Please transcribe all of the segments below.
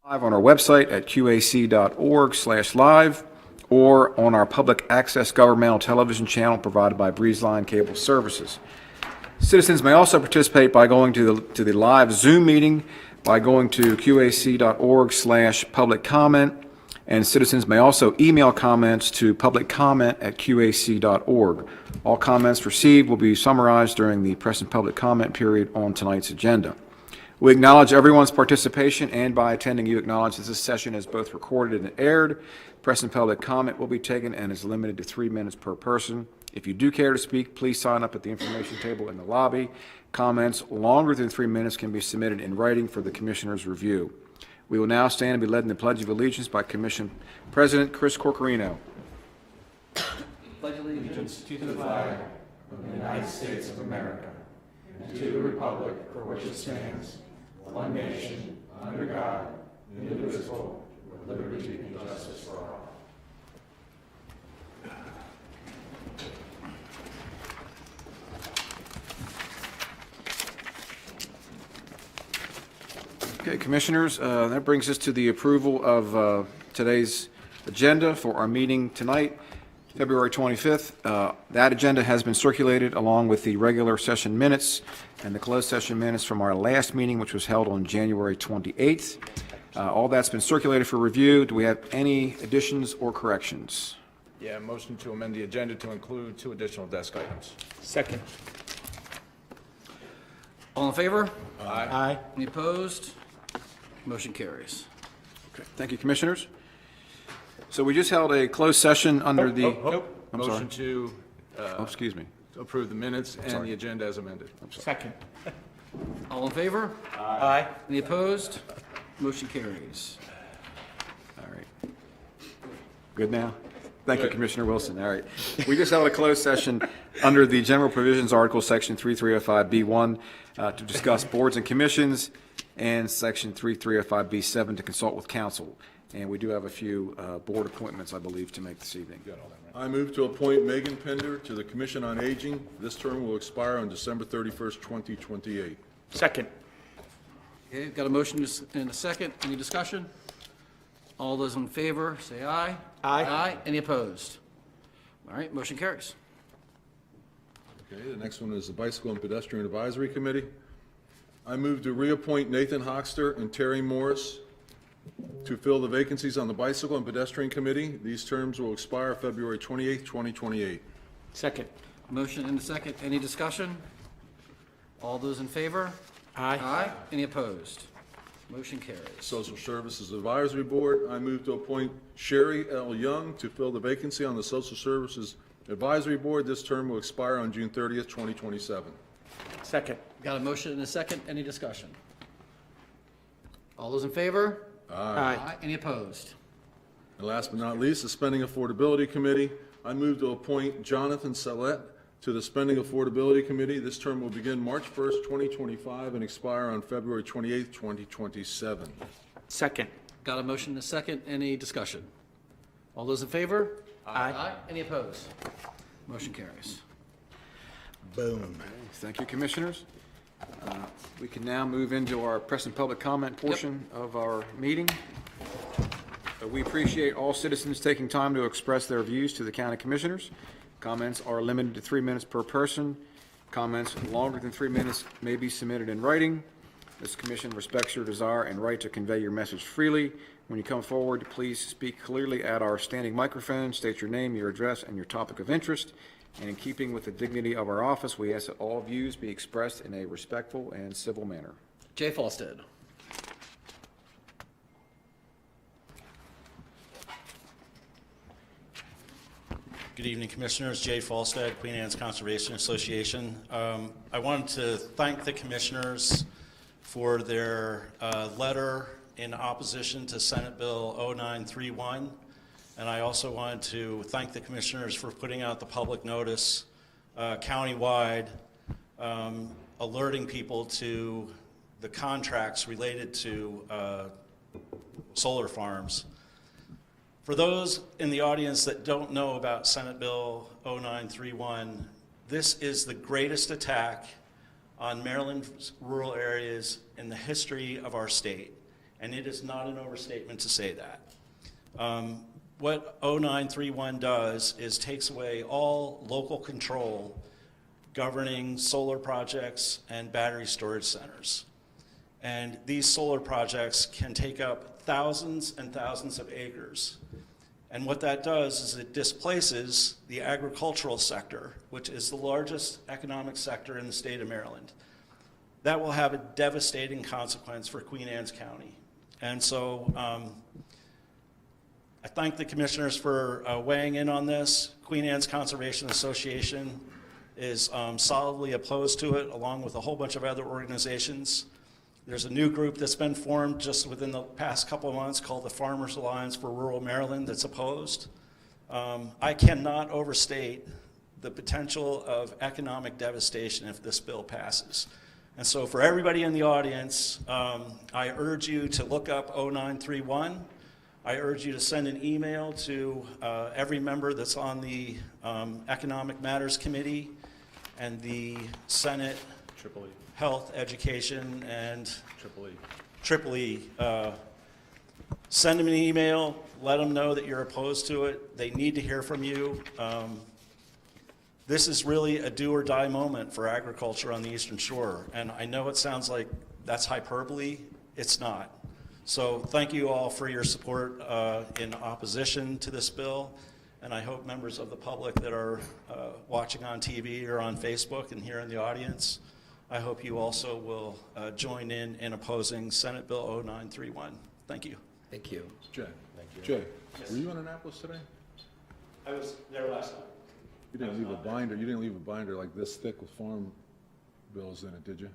Live on our website at qac.org/live or on our public access governmental television channel provided by Breezeline Cable Services. Citizens may also participate by going to the live Zoom meeting by going to qac.org/public comment, and citizens may also email comments to publiccomment@qac.org. All comments received will be summarized during the press and public comment period on tonight's agenda. We acknowledge everyone's participation, and by attending, you acknowledge that this session is both recorded and aired. Press and public comment will be taken and is limited to 3 minutes per person. If you do care to speak, please sign up at the information table in the lobby. Comments longer than 3 minutes can be submitted in writing for the Commissioner's review. We will now stand and be led in the Pledge of Allegiance by Commission President Chris Corcorino. Pledge allegiance to the flag of the United States of America and to the republic for which it stands, one nation, under God, indivisible, with liberty and justice for all. Okay, Commissioners, that brings us to the approval of today's agenda for our meeting tonight, February 25th. That agenda has been circulated along with the regular session minutes and the closed session minutes from our last meeting, which was held on January 28th. All that's been circulated for review. Do we have any additions or corrections? Yeah, motion to amend the agenda to include 2 additional desk items. Second. All in favor? Aye. Any opposed? Motion carries. Okay, thank you, Commissioners. So we just held a closed session under the... I'm sorry. Motion to excuse me. approve the minutes and the agenda as amended. Second. All in favor? Aye. Any opposed? Motion carries. All right. Good now? Thank you, Commissioner Wilson. All right. We just held a closed session under the General Provisions Article, Section 3305B1, to discuss boards and commissions, and Section 3305B7 to consult with counsel. And we do have a few board appointments, I believe, to make this evening. I move to appoint Megan Pender to the Commission on Aging. This term will expire on December 31st, 2028. Second. Okay, got a motion and a second. Any discussion? All those in favor, say aye. Aye. Aye. Any opposed? All right, motion carries. Okay, the next one is the Bicycle and Pedestrian Advisory Committee. I move to reappoint Nathan Hoxter and Terry Morris to fill the vacancies on the Bicycle and Pedestrian Committee. These terms will expire February 28th, 2028. Second. Motion and a second. Any discussion? All those in favor? Aye. Aye. Any opposed? Motion carries. Social Services Advisory Board, I move to appoint Sherry L. Young to fill the vacancy on the Social Services Advisory Board. This term will expire on June 30th, 2027. Second. Got a motion and a second. Any discussion? All those in favor? Aye. Any opposed? And last but not least, the Spending Affordability Committee. I move to appoint Jonathan Salette to the Spending Affordability Committee. This term will begin March 1st, 2025 and expire on February 28th, 2027. Second. Got a motion and a second. Any discussion? All those in favor? Aye. Any opposed? Motion carries. Boom. Thank you, Commissioners. We can now move into our press and public comment portion of our meeting. We appreciate all citizens taking time to express their views to the County Commissioners. Comments are limited to 3 minutes per person. Comments longer than 3 minutes may be submitted in writing. This commission respects your desire and right to convey your message freely. When you come forward, please speak clearly at our standing microphone, state your name, your address, and your topic of interest. And in keeping with the dignity of our office, we ask that all views be expressed in a respectful and civil manner. Jay Falstead. Good evening, Commissioners. Jay Falstead, Queen Anne's Conservation Association. I wanted to thank the Commissioners for their letter in opposition to Senate Bill 0931. And I also wanted to thank the Commissioners for putting out the public notice countywide, alerting people to the contracts related to solar farms. For those in the audience that don't know about Senate Bill 0931, this is the greatest attack on Maryland's rural areas in the history of our state. and it is not an overstatement to say that. What 0931 does is takes away all local control governing solar projects and battery storage centers. And these solar projects can take up thousands and thousands of acres. And what that does is it displaces the agricultural sector, which is the largest economic sector in the state of Maryland. That will have a devastating consequence for Queen Anne's County. And so I thank the commissioners for weighing in on this. Queen Anne's Conservation Association is solidly opposed to it, along with a whole bunch of other organizations. There's a new group that's been formed just within the past couple of months called the Farmers Alliance for Rural Maryland that's opposed. I cannot overstate the potential of economic devastation if this bill passes. And so for everybody in the audience, I urge you to look up 0931. I urge you to send an email to every member that's on the Economic Matters Committee and the Senate Triple E. Health, Education, and Triple E. E. Send them an email, let them know that you're opposed to it. They need to hear from you. This is really a do or die moment for agriculture on the Eastern Shore. And I know it sounds like that's hyperbole. It's not. So thank you all for your support in opposition to this bill. And I hope members of the public that are watching on TV or on Facebook and here in the audience, I hope you also will join in opposing Senate Bill 0931. Thank you. Thank you. Jay, Jay, were you in Annapolis today? I was there last night. You didn't leave a binder, you didn't leave a binder like this thick with farm bills in it, did you?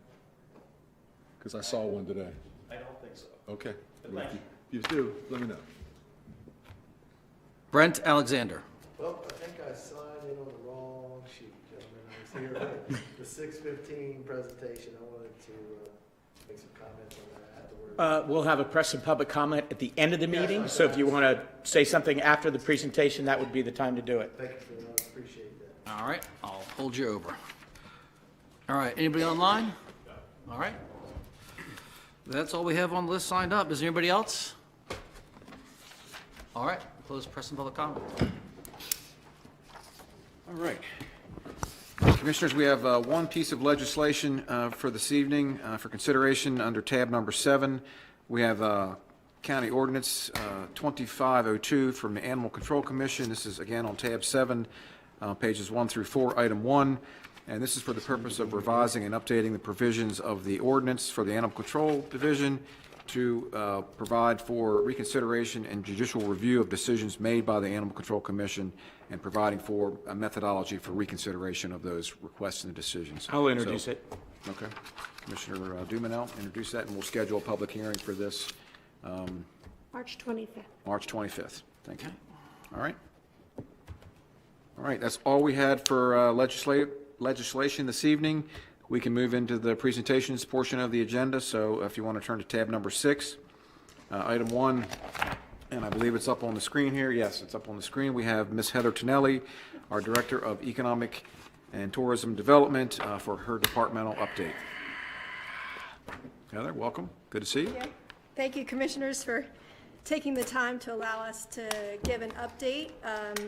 Because I saw one today. I don't think so. Okay. But thank you. If you do, let me know. Brent Alexander. Well, I think I signed in on the wrong sheet, gentlemen. I was here at the 6:15 presentation. I wanted to make some comments on that afterwards. We'll have a press and public comment at the end of the meeting, so if you want to say something after the presentation, that would be the time to do it. Thank you for that. I appreciate that. All right, I'll hold you over. All right, anybody online? All right. That's all we have on the list signed up. Is there anybody else? All right, close press and public comment. All right. Commissioners, we have one piece of legislation for this evening for consideration under tab number 7. We have County Ordinance 2502 from the Animal Control Commission. This is again on tab 7, pages 1 through 4, item 1. And this is for the purpose of revising and updating the provisions of the ordinance for the Animal Control Division to provide for reconsideration and judicial review of decisions made by the Animal Control Commission and providing for a methodology for reconsideration of those requests and decisions. I'll introduce it. Okay. Commissioner Dumanel, introduce that, and we'll schedule a public hearing for this March 25th. March 25th. Thank you. All right. All right, that's all we had for legislation this evening. We can move into the presentations portion of the agenda, so if you want to turn to tab number 6, item 1, and I believe it's up on the screen here. Yes, it's up on the screen. We have Ms. Heather Tonelli, our Director of Economic and Tourism Development, for her departmental update. Heather, welcome. Good to see you. Thank you, Commissioners, for taking the time to allow us to give an update.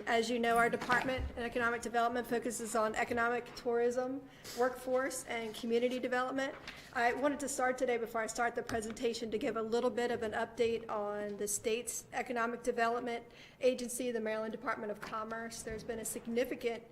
As you know, our Department in Economic Development focuses on economic tourism, workforce, and community development. I wanted to start today, before I start the presentation, to give a little bit of an update on the state's economic development agency, the Maryland Department of Commerce. There's been a significant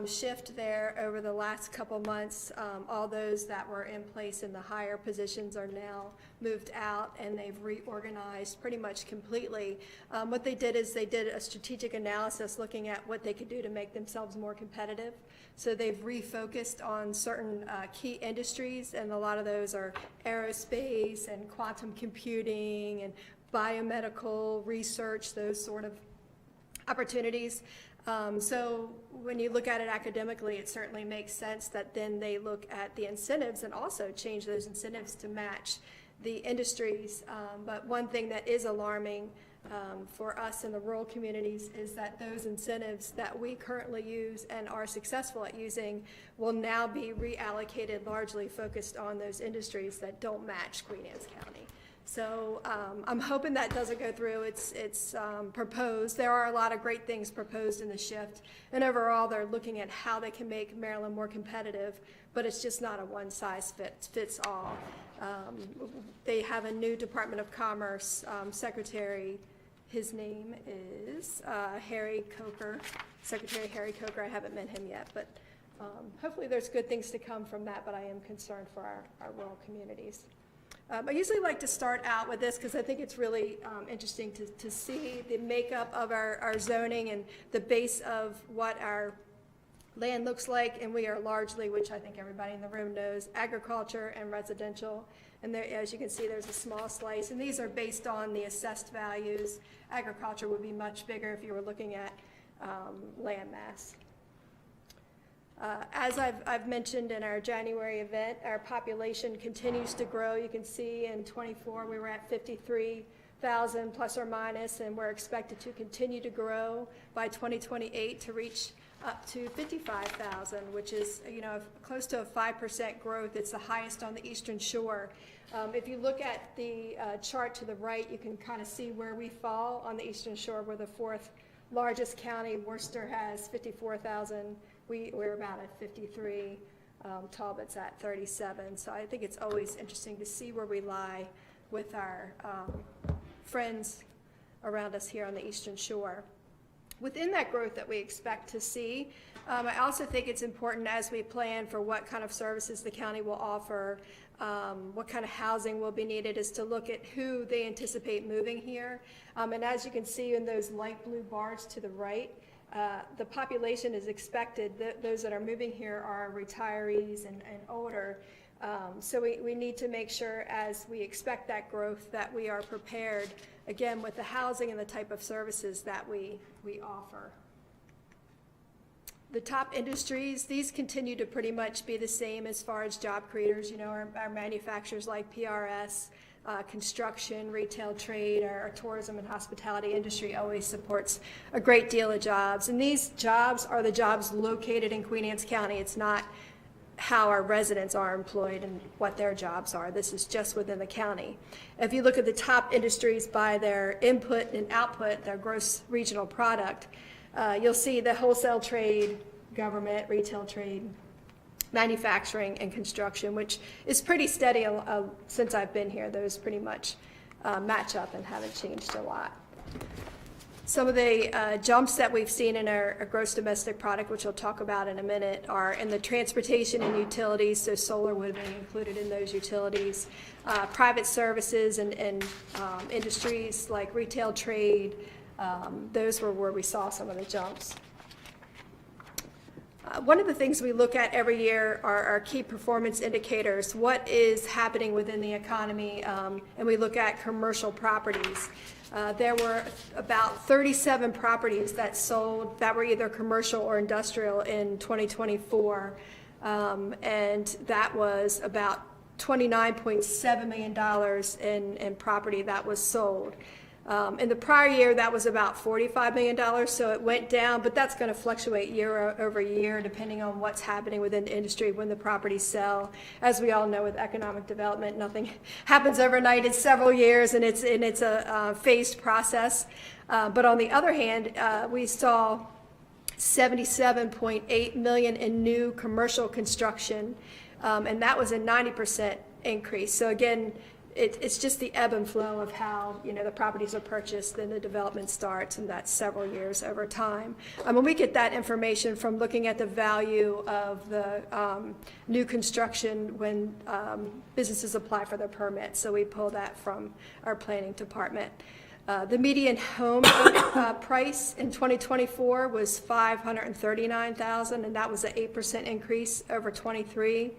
shift there over the last couple months. All those that were in place in the higher positions are now moved out, and they've reorganized pretty much completely. What they did is they did a strategic analysis looking at what they could do to make themselves more competitive. So they've refocused on certain key industries, and a lot of those are aerospace and quantum computing and biomedical research, those sort of opportunities. So when you look at it academically, it certainly makes sense that then they look at the incentives and also change those incentives to match the industries. But one thing that is alarming for us in the rural communities is that those incentives that we currently use and are successful at using will now be reallocated, largely focused on those industries that don't match Queen Anne's County. So I'm hoping that doesn't go through. It's proposed. There are a lot of great things proposed in the shift. And overall, they're looking at how they can make Maryland more competitive, but it's just not a one-size-fits-all. They have a new Department of Commerce secretary. His name is Harry Coker, Secretary Harry Coker. I haven't met him yet, but hopefully there's good things to come from that, but I am concerned for our rural communities. I usually like to start out with this because I think it's really interesting to see the makeup of our zoning and the base of what our land looks like, and we are largely, which I think everybody in the room knows, agriculture and residential. And there, as you can see, there's a small slice, and these are based on the assessed values. Agriculture would be much bigger if you were looking at land mass. As I've mentioned in our January event, our population continues to grow. You can see in 24 we were at 53,000 plus or minus, and we're expected to continue to grow by 2028 to reach up to 55,000, which is, you know, close to a 5% growth. It's the highest on the Eastern Shore. If you look at the chart to the right, you can kind of see where we fall on the Eastern Shore. We're the fourth largest county. Worcester has 54,000. We're about at 53. Talbot's at 37. So I think it's always interesting to see where we lie with our friends around us here on the Eastern Shore. Within that growth that we expect to see, I also think it's important as we plan for what kind of services the county will offer, what kind of housing will be needed, is to look at who they anticipate moving here. And as you can see in those light blue bars to the right, the population is expected, those that are moving here are retirees and older. So we need to make sure as we expect that growth that we are prepared, again, with the housing and the type of services that we offer. The top industries, these continue to pretty much be the same as far as job creators. You know, our manufacturers like PRS, construction, retail trade, our tourism and hospitality industry always supports a great deal of jobs. And these jobs are the jobs located in Queen Anne's County. It's not how our residents are employed and what their jobs are. This is just within the county. If you look at the top industries by their input and output, their gross regional product, you'll see the wholesale trade, government, retail trade, manufacturing, and construction, which is pretty steady since I've been here. Those pretty much match up and haven't changed a lot. Some of the jumps that we've seen in our gross domestic product, which we'll talk about in a minute, are in the transportation and utilities, so solar would be included in those utilities. Private services and industries like retail trade, those were where we saw some of the jumps. One of the things we look at every year are our key performance indicators. What is happening within the economy? And we look at commercial properties. There were about 37 properties that sold that were either commercial or industrial in 2024. And that was about $29.7 million in property that was sold. In the prior year, that was about $45 million, so it went down, but that's going to fluctuate year over year depending on what's happening within the industry when the properties sell. As we all know, with economic development, nothing happens overnight. It's several years, and it's a phased process. But on the other hand, we saw $77.8 million in new commercial construction, and that was a 90% increase. So again, it's just the ebb and flow of how, you know, the properties are purchased, then the development starts, and that's several years over time. And we get that information from looking at the value of the new construction when businesses apply for their permits. So we pull that from our planning department. The median home price in 2024 was $539,000, and that was an 8% increase over 23.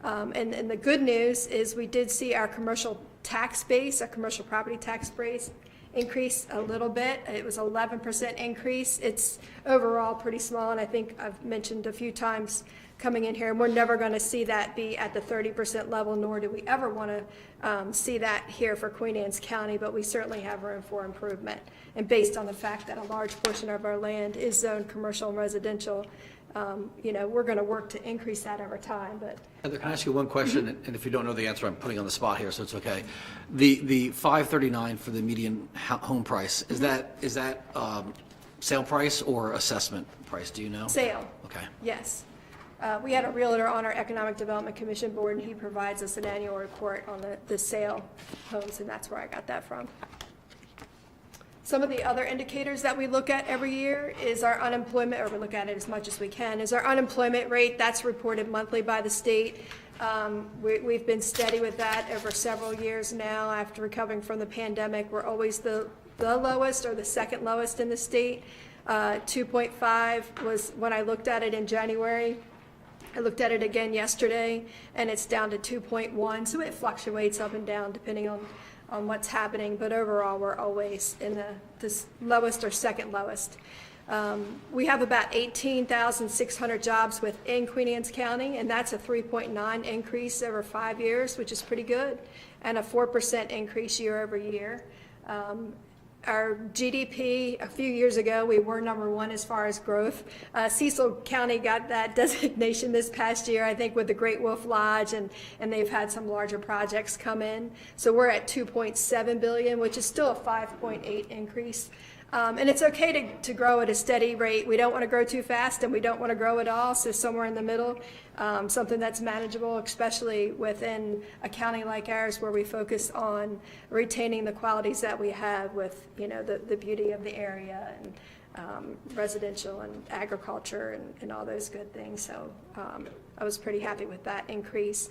And the good news is we did see our commercial tax base, our commercial property tax base, increase a little bit. It was 11% increase. It's overall pretty small, and I think I've mentioned a few times coming in here, and we're never going to see that be at the 30% level, nor do we ever want to see that here for Queen Anne's County, but we certainly have room for improvement. And based on the fact that a large portion of our land is zoned commercial and residential, you know, we're going to work to increase that over time, but Heather, can I ask you one question? And if you don't know the answer, I'm putting you on the spot here, so it's okay. The $539 for the median home price, is that sale price or assessment price? Do you know? sale. Okay. Yes. We had a realtor on our Economic Development Commission board, and he provides us an annual report on the sale homes, and that's where I got that from. Some of the other indicators that we look at every year is our unemployment, or we look at it as much as we can, is our unemployment rate. That's reported monthly by the state. We've been steady with that over several years now. After recovering from the pandemic, we're always the lowest or the second lowest in the state. 2.5 was when I looked at it in January. I looked at it again yesterday, and it's down to 2.1, so it fluctuates up and down depending on what's happening, but overall, we're always in the lowest or second lowest. We have about 18,600 jobs within Queen Anne's County, and that's a 3.9 increase over 5 years, which is pretty good, and a 4% increase year over year. Our GDP, a few years ago, we were #1 as far as growth. Cecil County got that designation this past year, I think, with the Great Wolf Lodge, and they've had some larger projects come in. So we're at $2.7 billion, which is still a 5.8 increase. And it's okay to grow at a steady rate. We don't want to grow too fast, and we don't want to grow at all, so somewhere in the middle, something that's manageable, especially within a county like ours where we focus on retaining the qualities that we have with, you know, the beauty of the area and residential and agriculture and all those good things. So I was pretty happy with that increase.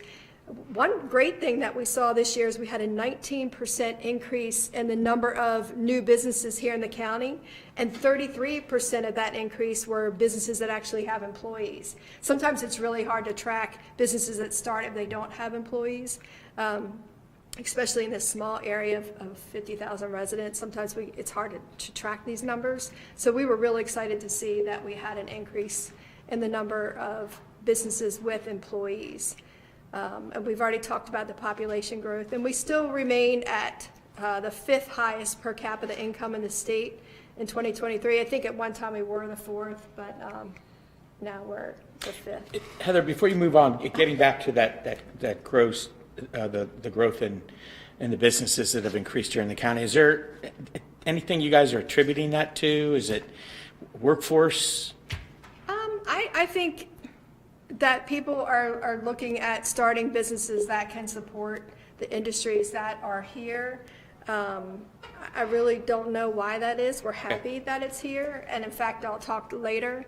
One great thing that we saw this year is we had a 19% increase in the number of new businesses here in the county, and 33% of that increase were businesses that actually have employees. Sometimes it's really hard to track businesses that start if they don't have employees, especially in this small area of 50,000 residents. Sometimes it's hard to track these numbers. So we were really excited to see that we had an increase in the number of businesses with employees. And we've already talked about the population growth, and we still remain at the 5th highest per capita income in the state in 2023. I think at one time we were the 4th, but now we're the 5th. Heather, before you move on, getting back to that growth, the growth in the businesses that have increased here in the county, is there anything you guys are attributing that to? Is it workforce? I think that people are looking at starting businesses that can support the industries that are here. I really don't know why that is. We're happy that it's here, and in fact, I'll talk later,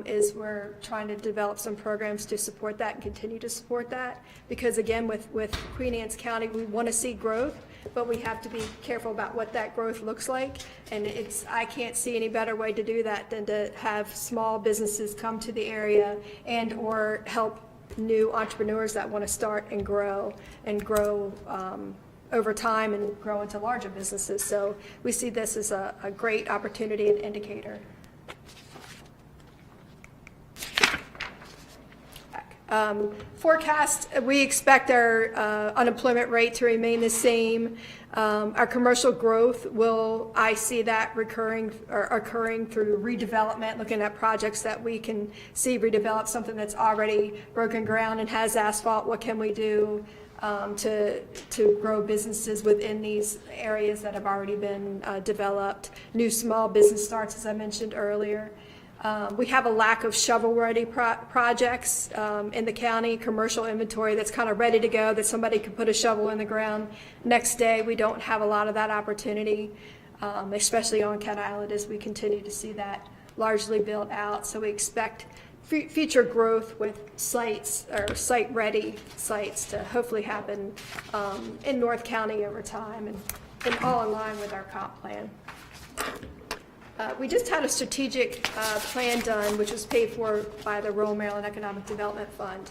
is we're trying to develop some programs to support that and continue to support that, because again, with Queen Anne's County, we want to see growth, but we have to be careful about what that growth looks like, and I can't see any better way to do that than to have small businesses come to the area and or help new entrepreneurs that want to start and grow over time and grow into larger businesses. So we see this as a great opportunity and indicator. Forecast, we expect our unemployment rate to remain the same. Our commercial growth I see that occurring through redevelopment, looking at projects that we can see redevelop, something that's already broken ground and has asphalt. What can we do to grow businesses within these areas that have already been developed? New small business starts, as I mentioned earlier. We have a lack of shovel-ready projects in the county, commercial inventory that's kind of ready to go, that somebody could put a shovel in the ground next day. We don't have a lot of that opportunity, especially on Cat Island, as we continue to see that largely built out. So we expect future growth with sites or site-ready sites to hopefully happen in North County over time and all in line with our comp plan. We just had a strategic plan done, which was paid for by the Rural Maryland Economic Development Fund.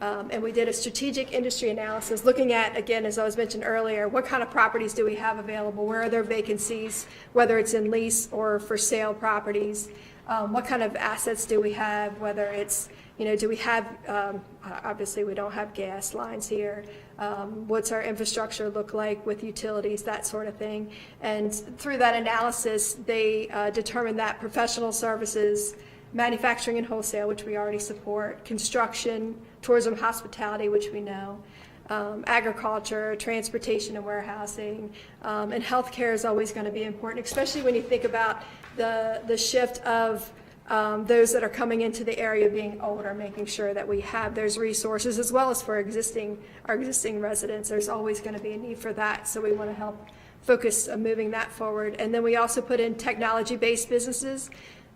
And we did a strategic industry analysis looking at, again, as I was mentioned earlier, what kind of properties do we have available? Where are there vacancies, whether it's in lease or for sale properties? What kind of assets do we have, whether it's, do we have, obviously we don't have gas lines here. What's our infrastructure look like with utilities, that sort of thing. And through that analysis, they determined that professional services, manufacturing and wholesale, which we already support, construction, tourism, hospitality, which we know, agriculture, transportation and warehousing, and healthcare is always going to be important, especially when you think about the shift of those that are coming into the area being older, making sure that we have those resources, as well as for our existing residents. There's always going to be a need for that, so we want to help focus on moving that forward. And then we also put in technology-based businesses.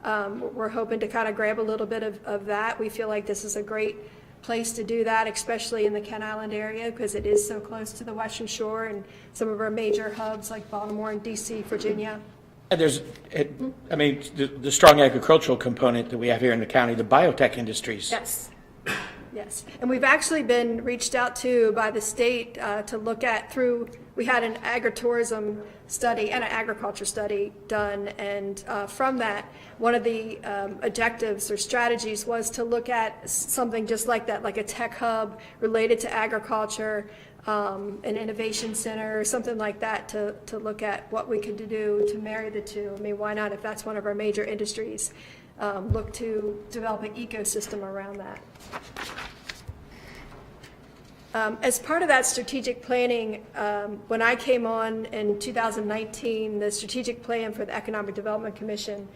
We're hoping to kind of grab a little bit of that. We feel like this is a great place to do that, especially in the Kent Island area, because it is so close to the Western Shore and some of our major hubs like Baltimore and DC, Virginia. And there's, the strong agricultural component that we have here in the county, the biotech industries. Yes, yes. And we've actually been reached out to by the state to look at we had an agritourism study and an agriculture study done, and from that, one of the objectives or strategies was to look at something just like that, like a tech hub related to agriculture, an innovation center or something like that, to look at what we could do to marry the two. I mean, why not, if that's one of our major industries, look to develop an ecosystem around that. As part of that strategic planning, when I came on in 2019, the strategic plan for the Economic Development Commission,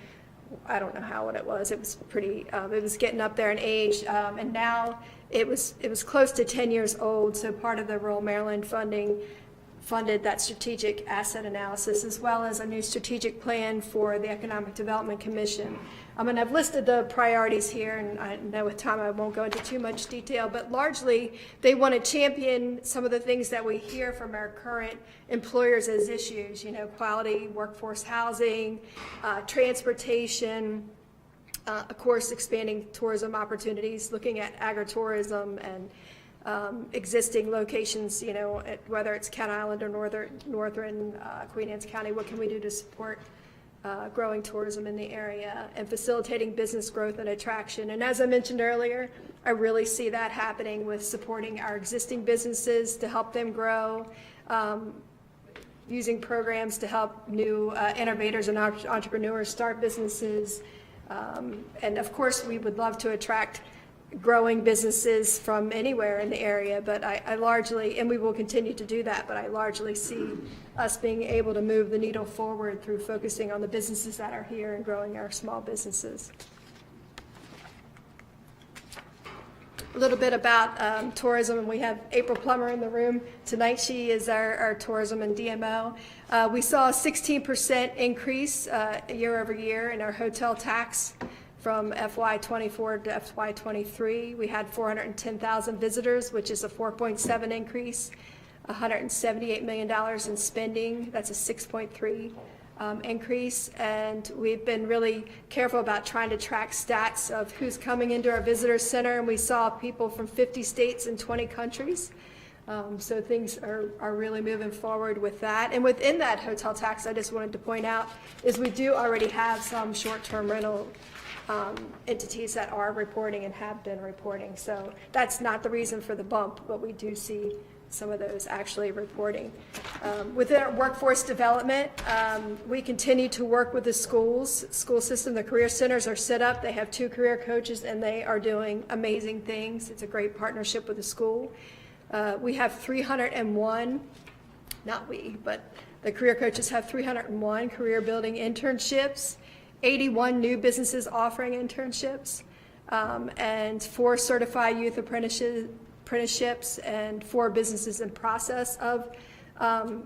I don't know how old it was. It was pretty. It was getting up there in age, and now it was close to 10 years old. So part of the rural Maryland funding funded that strategic asset analysis, as well as a new strategic plan for the Economic Development Commission. And I've listed the priorities here, and I know with time I won't go into too much detail, but largely they want to champion some of the things that we hear from our current employers as issues, quality workforce housing, transportation, of course, expanding tourism opportunities, looking at agritourism and existing locations, whether it's Kent Island or northern Queen Anne's County, what can we do to support growing tourism in the area and facilitating business growth and attraction. And as I mentioned earlier, I really see that happening with supporting our existing businesses to help them grow, using programs to help new innovators and entrepreneurs start businesses. And of course, we would love to attract growing businesses from anywhere in the area, but I largely, and we will continue to do that, but I largely see us being able to move the needle forward through focusing on the businesses that are here and growing our small businesses. A little bit about tourism, and we have April Plummer in the room tonight. She is our tourism and DMO. We saw a 16% increase year over year in our hotel tax from FY24 to FY23. We had 410,000 visitors, which is a 4.7 increase, $178 million in spending. That's a 6.3 increase. And we've been really careful about trying to track stats of who's coming into our visitor center. And we saw people from 50 states and 20 countries. So things are really moving forward with that. And within that hotel tax, I just wanted to point out, is we do already have some short-term rental entities that are reporting and have been reporting. So that's not the reason for the bump, but we do see some of those actually reporting. Within our workforce development, we continue to work with the school system. The career centers are set up. They have 2 career coaches, and they are doing amazing things. It's a great partnership with the school. We have 301, not we, but the career coaches have 301 career building internships, 81 new businesses offering internships, and 4 certified youth apprenticeships, and 4 businesses in process of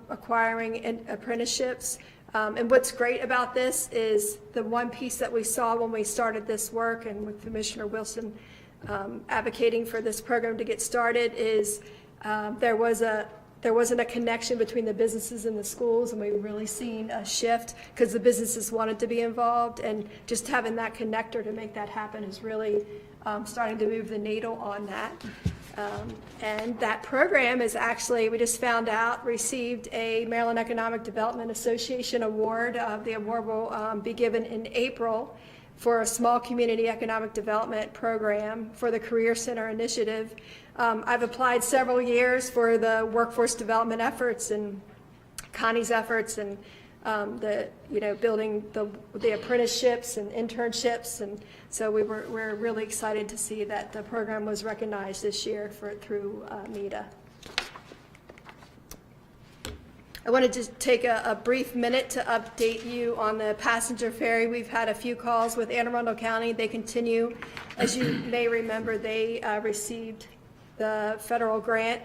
acquiring apprenticeships. And what's great about this is the one piece that we saw when we started this work, and with Commissioner Wilson advocating for this program to get started, is there wasn't a connection between the businesses and the schools, and we've really seen a shift because the businesses wanted to be involved, and just having that connector to make that happen is really starting to move the needle on that. And that program is actually, we just found out, received a Maryland Economic Development Association award. The award will be given in April for a small community economic development program for the Career Center Initiative. I've applied several years for the workforce development efforts and Connie's efforts, and building the apprenticeships and internships. And so we're really excited to see that the program was recognized this year through MEDA. I wanted to take a brief minute to update you on the passenger ferry. We've had a few calls with Anne Arundel County. They continue. As you may remember, they received the federal grant,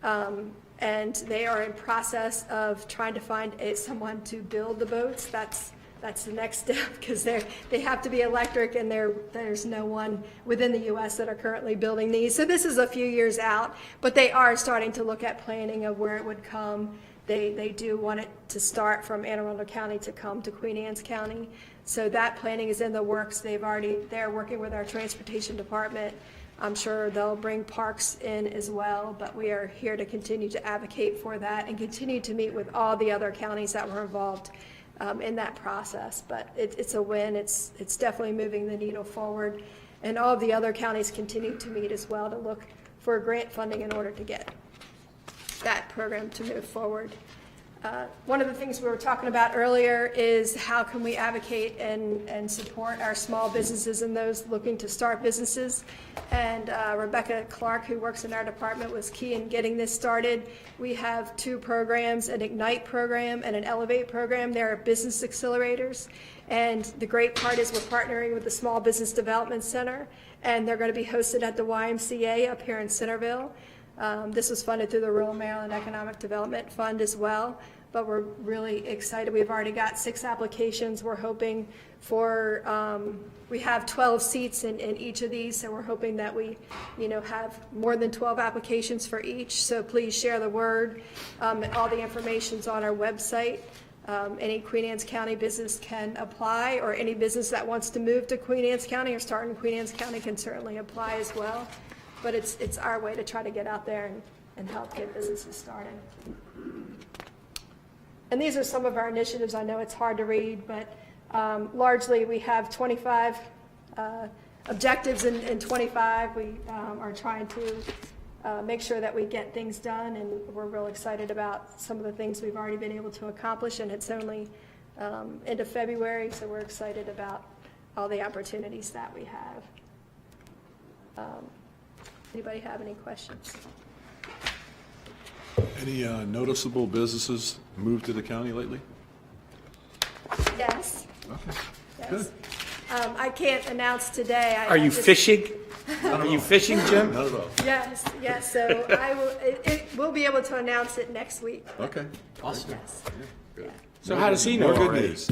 and they are in process of trying to find someone to build the boats. That's the next step, because they have to be electric, and there's no one within the U.S. that are currently building these. So this is a few years out, but they are starting to look at planning of where it would come. They do want it to start from Anne Arundel County to come to Queen Anne's County. So that planning is in the works. They're working with our transportation department. I'm sure they'll bring parks in as well, but we are here to continue to advocate for that and continue to meet with all the other counties that were involved in that process. But it's a win. It's definitely moving the needle forward. And all of the other counties continue to meet as well to look for grant funding in order to get that program to move forward. One of the things we were talking about earlier is how can we advocate and support our small businesses and those looking to start businesses. And Rebecca Clark, who works in our department, was key in getting this started. We have 2 programs, an Ignite program and an Elevate program. They are business accelerators. And the great part is we're partnering with the Small Business Development Center, and they're going to be hosted at the YMCA up here in Centerville. This was funded through the Rural Maryland Economic Development Fund as well, but we're really excited. We've already got 6 applications. We're hoping for, we have 12 seats in each of these, so we're hoping that we, have more than 12 applications for each. So please share the word. All the information's on our website. Any Queen Anne's County business can apply, or any business that wants to move to Queen Anne's County or start in Queen Anne's County can certainly apply as well. But it's our way to try to get out there and help get businesses started. And these are some of our initiatives. I know it's hard to read, but largely we have 25 objectives in 25. We are trying to make sure that we get things done, and we're real excited about some of the things we've already been able to accomplish, and it's only end of February, so we're excited about all the opportunities that we have. Anybody have any questions? Any noticeable businesses moved to the county lately? Yes. Okay. Yes. I can't announce today. Are you fishing? Are you fishing, Jim? Not at all. Yes, yes. So I will. We'll be able to announce it next week. Okay. Awesome. Yes. Yeah. So how does he know More good already? news.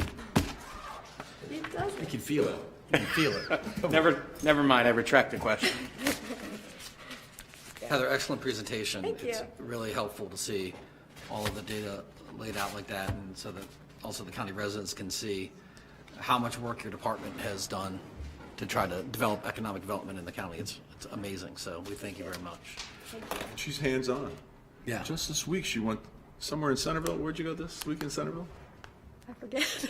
It does. You can feel it. You can feel it. Never mind, I retract the question. Heather, excellent presentation. Thank you. It's really helpful to see all of the data laid out like that, and so that also the county residents can see how much work your department has done to try to develop economic development in the county. It's amazing, so we thank you very much. She's hands-on. Yeah. Just this week, she went somewhere in Centerville. Where'd you go this week in Centerville? I forget.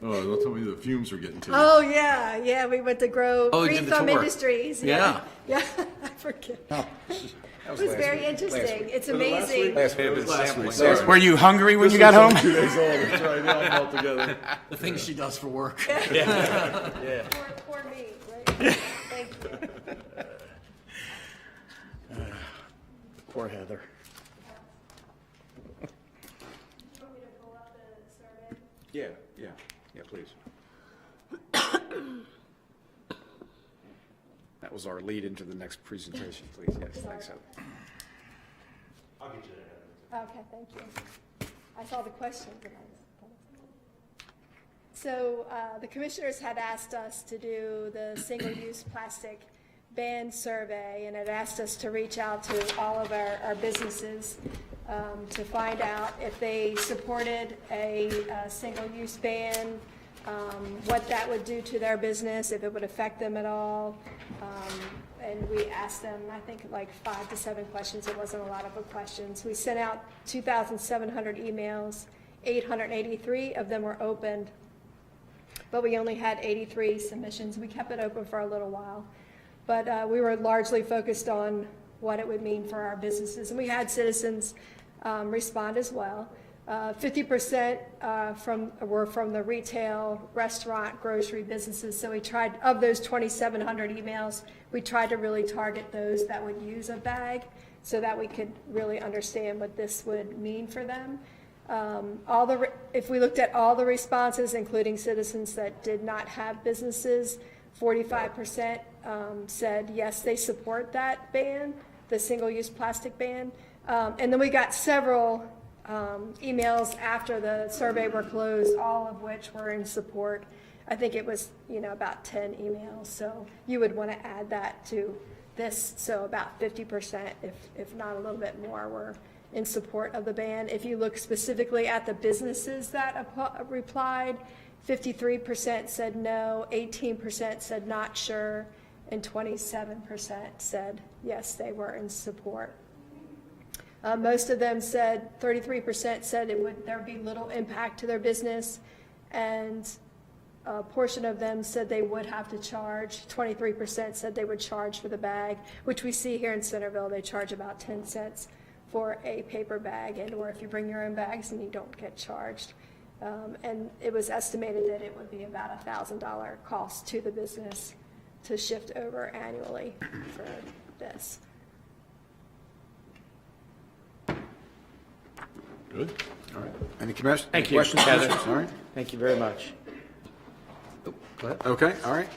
Oh, don't tell me the fumes are getting to you. Oh yeah. We went to grow Oh, you Green did the Thumb tour. Industries. Yeah. Yeah. I forget. It was very interesting. It's amazing. Last week. Sorry. Were you hungry when This you got was home? 2 days old. It's right, they all melt together. The things she does for work. Poor me, right? Thank you. Poor Heather. You want me to pull up the survey? Yeah, please. That was our lead into the next presentation, please. Yes, thanks, Heather. Okay, thank you. I saw the questions. So the commissioners had asked us to do the single-use plastic ban survey, and had asked us to reach out to all of our businesses to find out if they supported a single-use ban, what that would do to their business, if it would affect them at all. And we asked them, I think, like 5 to 7 questions. It wasn't a lot of questions. We sent out 2,700 emails. 883 of them were opened, but we only had 83 submissions. We kept it open for a little while, but we were largely focused on what it would mean for our businesses. And we had citizens respond as well. 50% were from the retail, restaurant, grocery businesses. So we tried, of those 2,700 emails, we tried to really target those that would use a bag so that we could really understand what this would mean for them. If we looked at all the responses, including citizens that did not have businesses, 45% said yes, they support that ban, the single-use plastic ban. And then we got several emails after the survey were closed, all of which were in support. I think it was, about 10 emails. So you would want to add that to this. So about 50%, if not a little bit more, were in support of the ban. If you look specifically at the businesses that replied, 53% said no, 18% said not sure, and 27% said yes, they were in support. Most of them said, 33% said there would be little impact to their business, and a portion of them said they would have to charge. 23% said they would charge for the bag, which we see here in Centerville. They charge about 10 cents for a paper bag, or if you bring your own bags and you don't get charged. And it was estimated that it would be about $1,000 cost to the business to shift over annually for this. Good. All right. Any questions? Thank you, Questions, Heather. Commissioners? All right. Thank you very much. Go ahead. Okay, all right.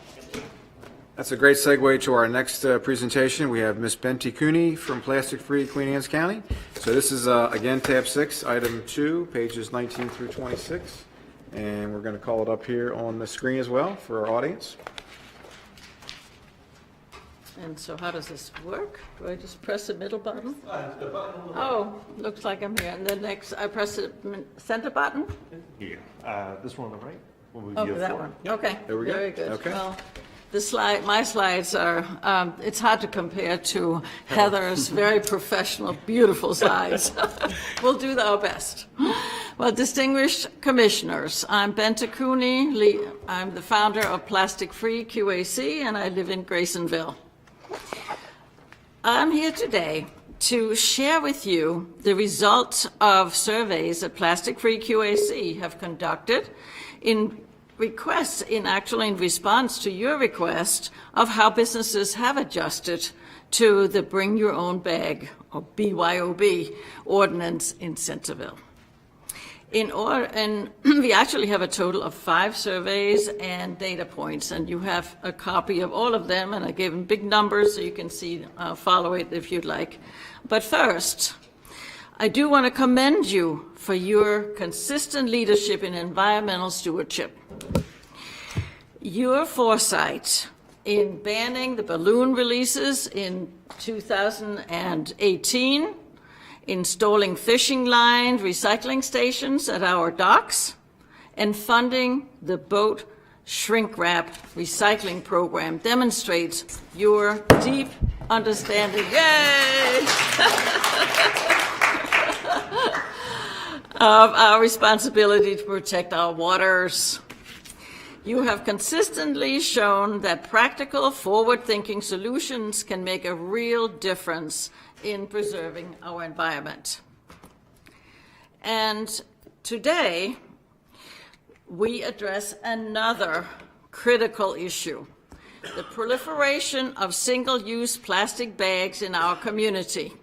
That's a great segue to our next presentation. We have Ms. Benty Cooney from Plastic Free Queen Anne's County. So this is, again, tab 6, item 2, pages 19 through 26. And we're going to call it up here on the screen as well for our audience. And so how does this work? Do I just press the middle button? Oh, looks like I'm here. And then next, I press the center button? Here, this one on the right. Oh, that one. Okay. There we go. Very good. Okay. Well, my slides are, it's hard to compare to Heather's very professional, beautiful slides. We'll do our best. Well, distinguished commissioners, I'm Bente Cooney. I'm the founder of Plastic Free QAC, and I live in Graysonville. I'm here today to share with you the results of surveys that Plastic Free QAC have conducted in response to your request of how businesses have adjusted to the Bring Your Own Bag, or BYOB, ordinance in Centerville. And we actually have a total of 5 surveys and data points, and you have a copy of all of them, and I gave them big numbers so you can see, follow it if you'd like. But first, I do want to commend you for your consistent leadership in environmental stewardship. Your foresight in banning the balloon releases in 2018, installing fishing line recycling stations at our docks, and funding the boat shrink wrap recycling program demonstrates your deep understanding, yay, of our responsibility to protect our waters. You have consistently shown that practical, forward-thinking solutions can make a real difference in preserving our environment. And today, we address another critical issue: the proliferation of single-use plastic bags in our community.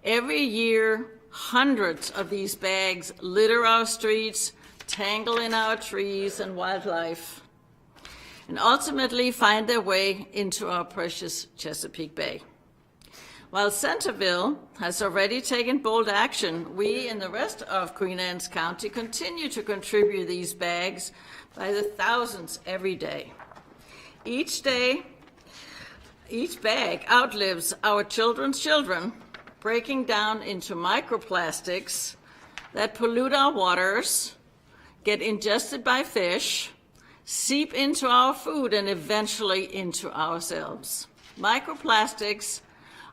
Every year, hundreds of these bags litter our streets, tangle in our trees and wildlife, and ultimately find their way into our precious Chesapeake Bay. While Centerville has already taken bold action, we in the rest of Queen Anne's County continue to contribute these bags by the thousands every day. Each day, each bag outlives our children's children, breaking down into microplastics that pollute our waters, get ingested by fish, seep into our food, and eventually into ourselves. Microplastics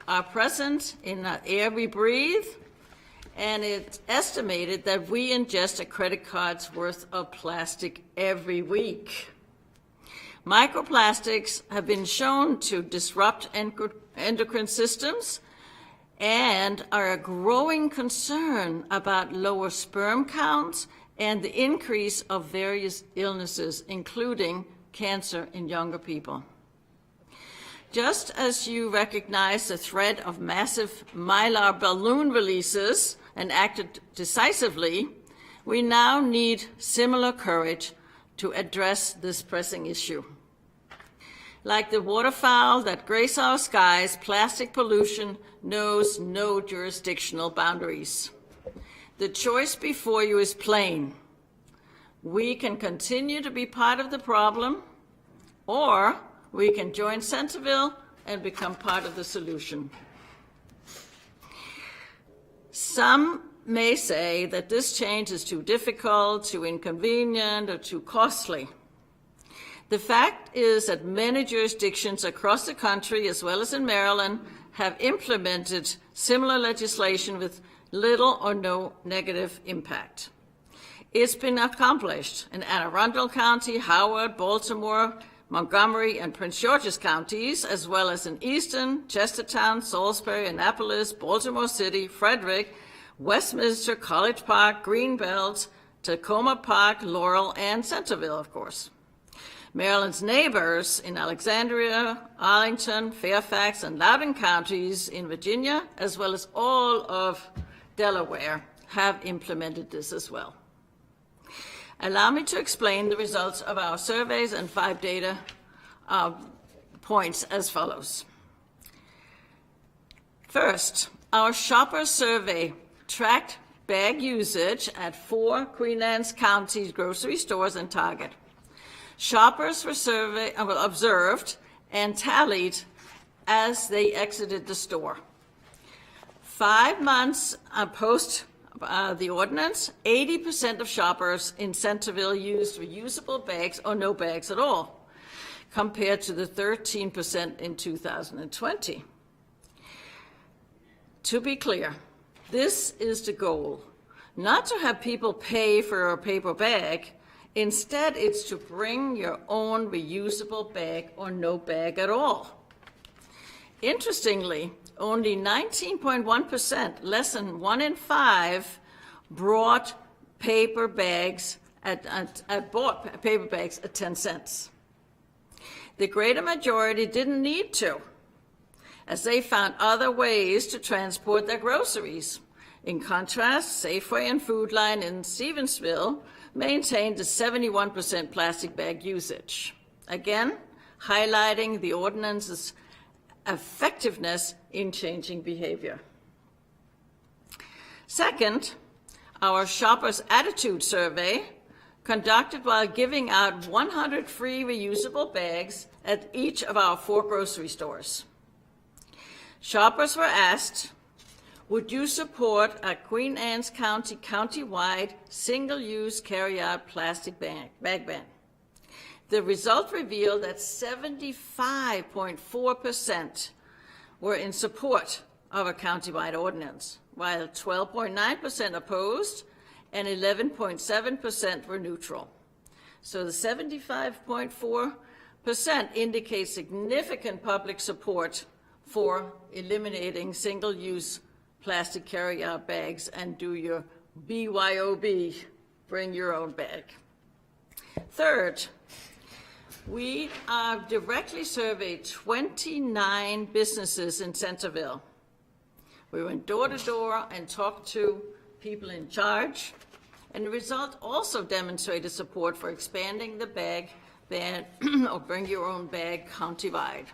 are present in the air we breathe, and it's estimated that we ingest a credit card's worth of plastic every week. Microplastics have been shown to disrupt endocrine systems and are a growing concern about lower sperm counts and the increase of various illnesses, including cancer in younger people. Just as you recognize the threat of massive mylar balloon releases and acted decisively, we now need similar courage to address this pressing issue. Like the waterfowl that grace our skies, plastic pollution knows no jurisdictional boundaries. The choice before you is plain. We can continue to be part of the problem, or we can join Centerville and become part of the solution. Some may say that this change is too difficult, too inconvenient, or too costly. The fact is that many jurisdictions across the country, as well as in Maryland, have implemented similar legislation with little or no negative impact. It's been accomplished in Anne Arundel County, Howard, Baltimore, Montgomery, and Prince George's counties, as well as in Easton, Chestertown, Salisbury, Annapolis, Baltimore City, Frederick, Westminster, College Park, Greenbelt, Tacoma Park, Laurel, and Centerville, of course. Maryland's neighbors in Alexandria, Arlington, Fairfax, and Loudoun counties in Virginia, as well as all of Delaware, have implemented this as well. Allow me to explain the results of our surveys and 5 data points as follows. First, our shopper survey tracked bag usage at 4 Queen Anne's County grocery stores and Target. Shoppers were observed and tallied as they exited the store. 5 months post the ordinance, 80% of shoppers in Centerville used reusable bags or no bags at all, compared to the 13% in 2020. To be clear, this is the goal, not to have people pay for a paper bag. Instead, it's to bring your own reusable bag or no bag at all. Interestingly, only 19.1%, less than 1 in 5, bought paper bags at 10 cents. The greater majority didn't need to, as they found other ways to transport their groceries. In contrast, Safeway and Food Line in Stevensville maintained a 71% plastic bag usage. Again, highlighting the ordinance's effectiveness in changing behavior. Second, our shoppers' attitude survey, conducted while giving out 100 free reusable bags at each of our 4 grocery stores. Shoppers were asked, would you support a Queen Anne's County countywide single-use carry-out plastic bag ban? The result revealed that 75.4% were in support of a countywide ordinance, while 12.9% opposed and 11.7% were neutral. So the 75.4% indicates significant public support for eliminating single-use plastic carry-out bags and do your BYOB, bring your own bag. Third, we directly surveyed 29 businesses in Centerville. We went door to door and talked to people in charge, and the result also demonstrated support for expanding the bag ban or bring your own bag countywide.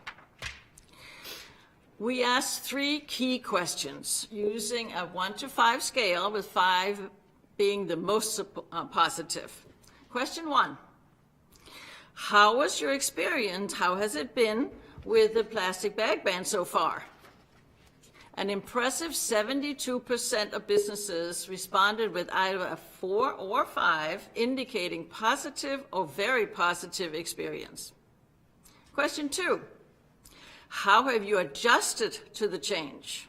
We asked 3 key questions using a 1 to 5 scale, with 5 being the most positive. Question 1, how was your experience? How has it been with the plastic bag ban so far? An impressive 72% of businesses responded with either a 4 or 5, indicating positive or very positive experience. Question 2, how have you adjusted to the change?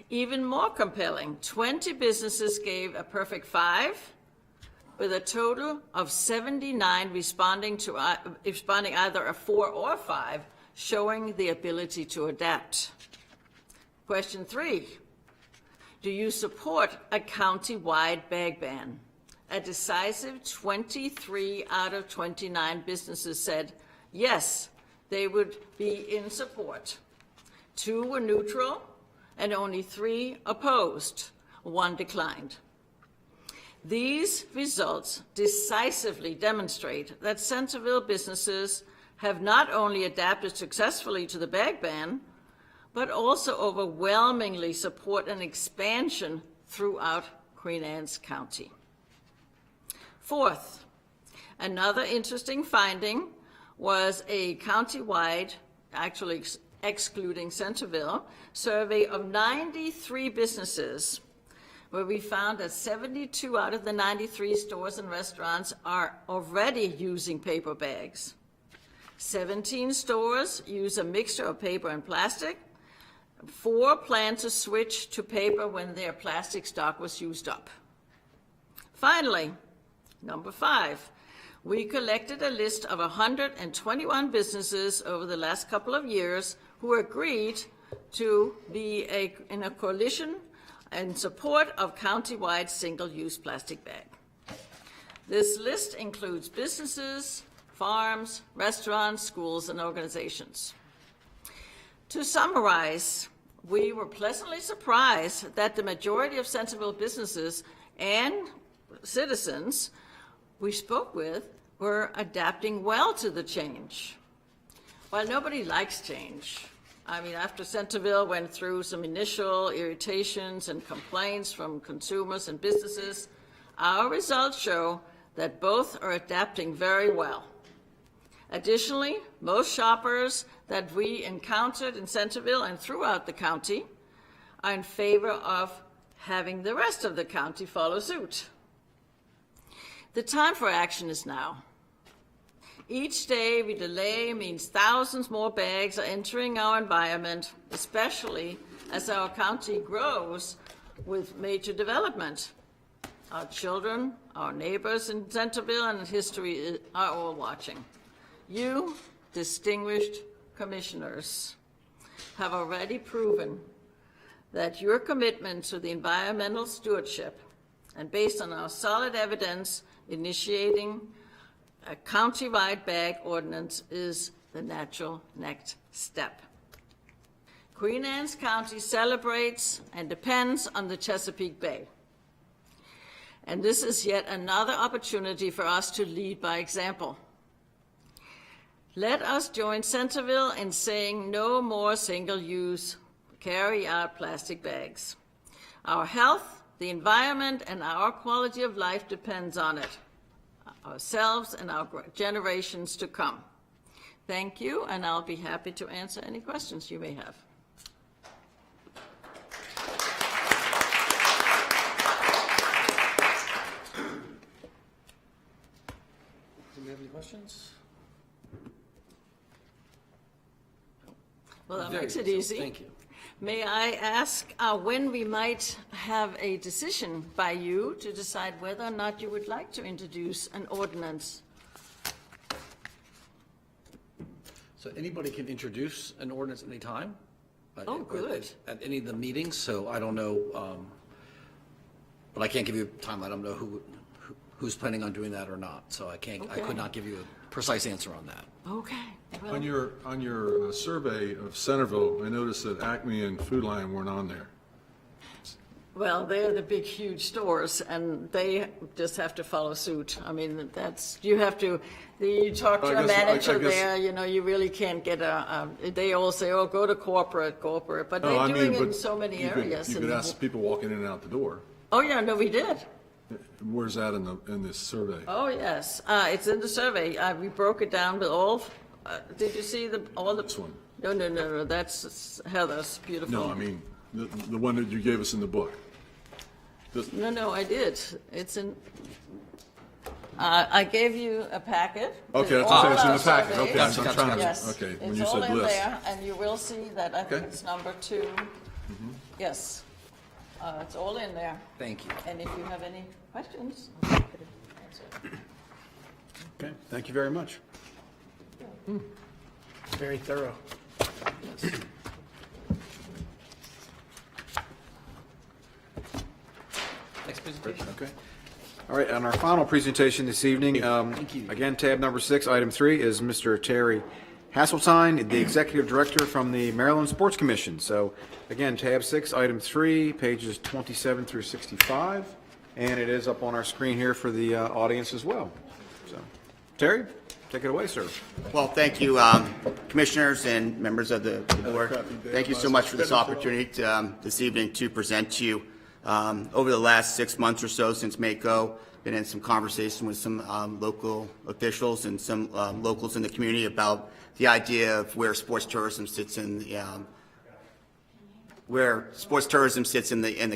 Even more compelling, 20 businesses gave a perfect 5, with a total of 79 responding either a 4 or 5, showing the ability to adapt. Question 3, do you support a county-wide bag ban? A decisive 23 out of 29 businesses said yes, they would be in support. 2 were neutral, and only 3 opposed. 1 declined. These results decisively demonstrate that Centerville businesses have not only adapted successfully to the bag ban, but also overwhelmingly support an expansion throughout Queen Anne's County. 4th, another interesting finding was a countywide, actually excluding Centerville, survey of 93 businesses, where we found that 72 out of the 93 stores and restaurants are already using paper bags. 17 stores use a mixture of paper and plastic. 4 plan to switch to paper when their plastic stock was used up. Finally, number 5, we collected a list of 121 businesses over the last couple of years who agreed to be in a coalition in support of countywide single-use plastic bag. This list includes businesses, farms, restaurants, schools, and organizations. To summarize, we were pleasantly surprised that the majority of Centerville businesses and citizens we spoke with were adapting well to the change. While nobody likes change, I mean, after Centerville went through some initial irritations and complaints from consumers and businesses, our results show that both are adapting very well. Additionally, most shoppers that we encountered in Centerville and throughout the county are in favor of having the rest of the county follow suit. The time for action is now. Each day we delay means thousands more bags are entering our environment, especially as our county grows with major development. Our children, our neighbors in Centerville and history are all watching. You, distinguished commissioners, have already proven that your commitment to the environmental stewardship, and based on our solid evidence, initiating a county-wide bag ordinance is the natural next step. Queen Anne's County celebrates and depends on the Chesapeake Bay. And this is yet another opportunity for us to lead by example. Let us join Centerville in saying no more single-use carry-out plastic bags. Our health, the environment, and our quality of life depends on it, ourselves and our generations to come. Thank you, and I'll be happy to answer any questions you may have. Do we have any questions? Well, that Very makes it good. easy. Thank you. May I ask when we might have a decision by you to decide whether or not you would like to introduce an ordinance? So anybody can introduce an ordinance at any time? Oh, good. At any of the meetings, so I don't know, but I can't give you a timeline. I don't know who's planning on doing that or not, so I Okay. could not give you a precise answer on that. Okay. Well, On your survey of Centerville, I noticed that Acme and Food Lion weren't on there. well, they're the big, huge stores, and they just have to follow suit. I mean, you talk to I a guess- I manager guess- there, you really can't get they all say, oh, go to corporate, but No, they're I mean, doing it in but so many you could- areas. You could ask people walking in and out the door. Oh, yeah, no, we did. Where's that in this survey? Oh, yes, it's in the survey. We broke it down with all, did you see all the? This one. No, that's Heather's, beautiful. No, I mean, the one that you gave us in the book. No, I did. It's in, I gave you a packet. Okay, with that's all what it's in our the packet, surveys. okay, I'm trying to, Yes, okay, when it's you all said in list. there, and you will see that, I think Okay. it's number 2. Yes, it's all in there. Thank you. And if you have any questions, I'm happy to answer. Okay, thank you very much. Very thorough. presentation. Okay. All right, and our final presentation this evening, Thank you. again, tab number 6, item 3, is Mr. Terry Hasseltine, the Executive Director from the Maryland Sports Commission. So, again, tab 6, item 3, pages 27 through 65, and it is up on our screen here for the audience as well. So, Terry, take it away, sir. Well, thank you, commissioners and members of the board. Thank you so much for this opportunity this evening to present to you. Over the last 6 months or so since Mako, been in some conversation with some local officials and some locals in the community about the idea of where sports tourism sits in the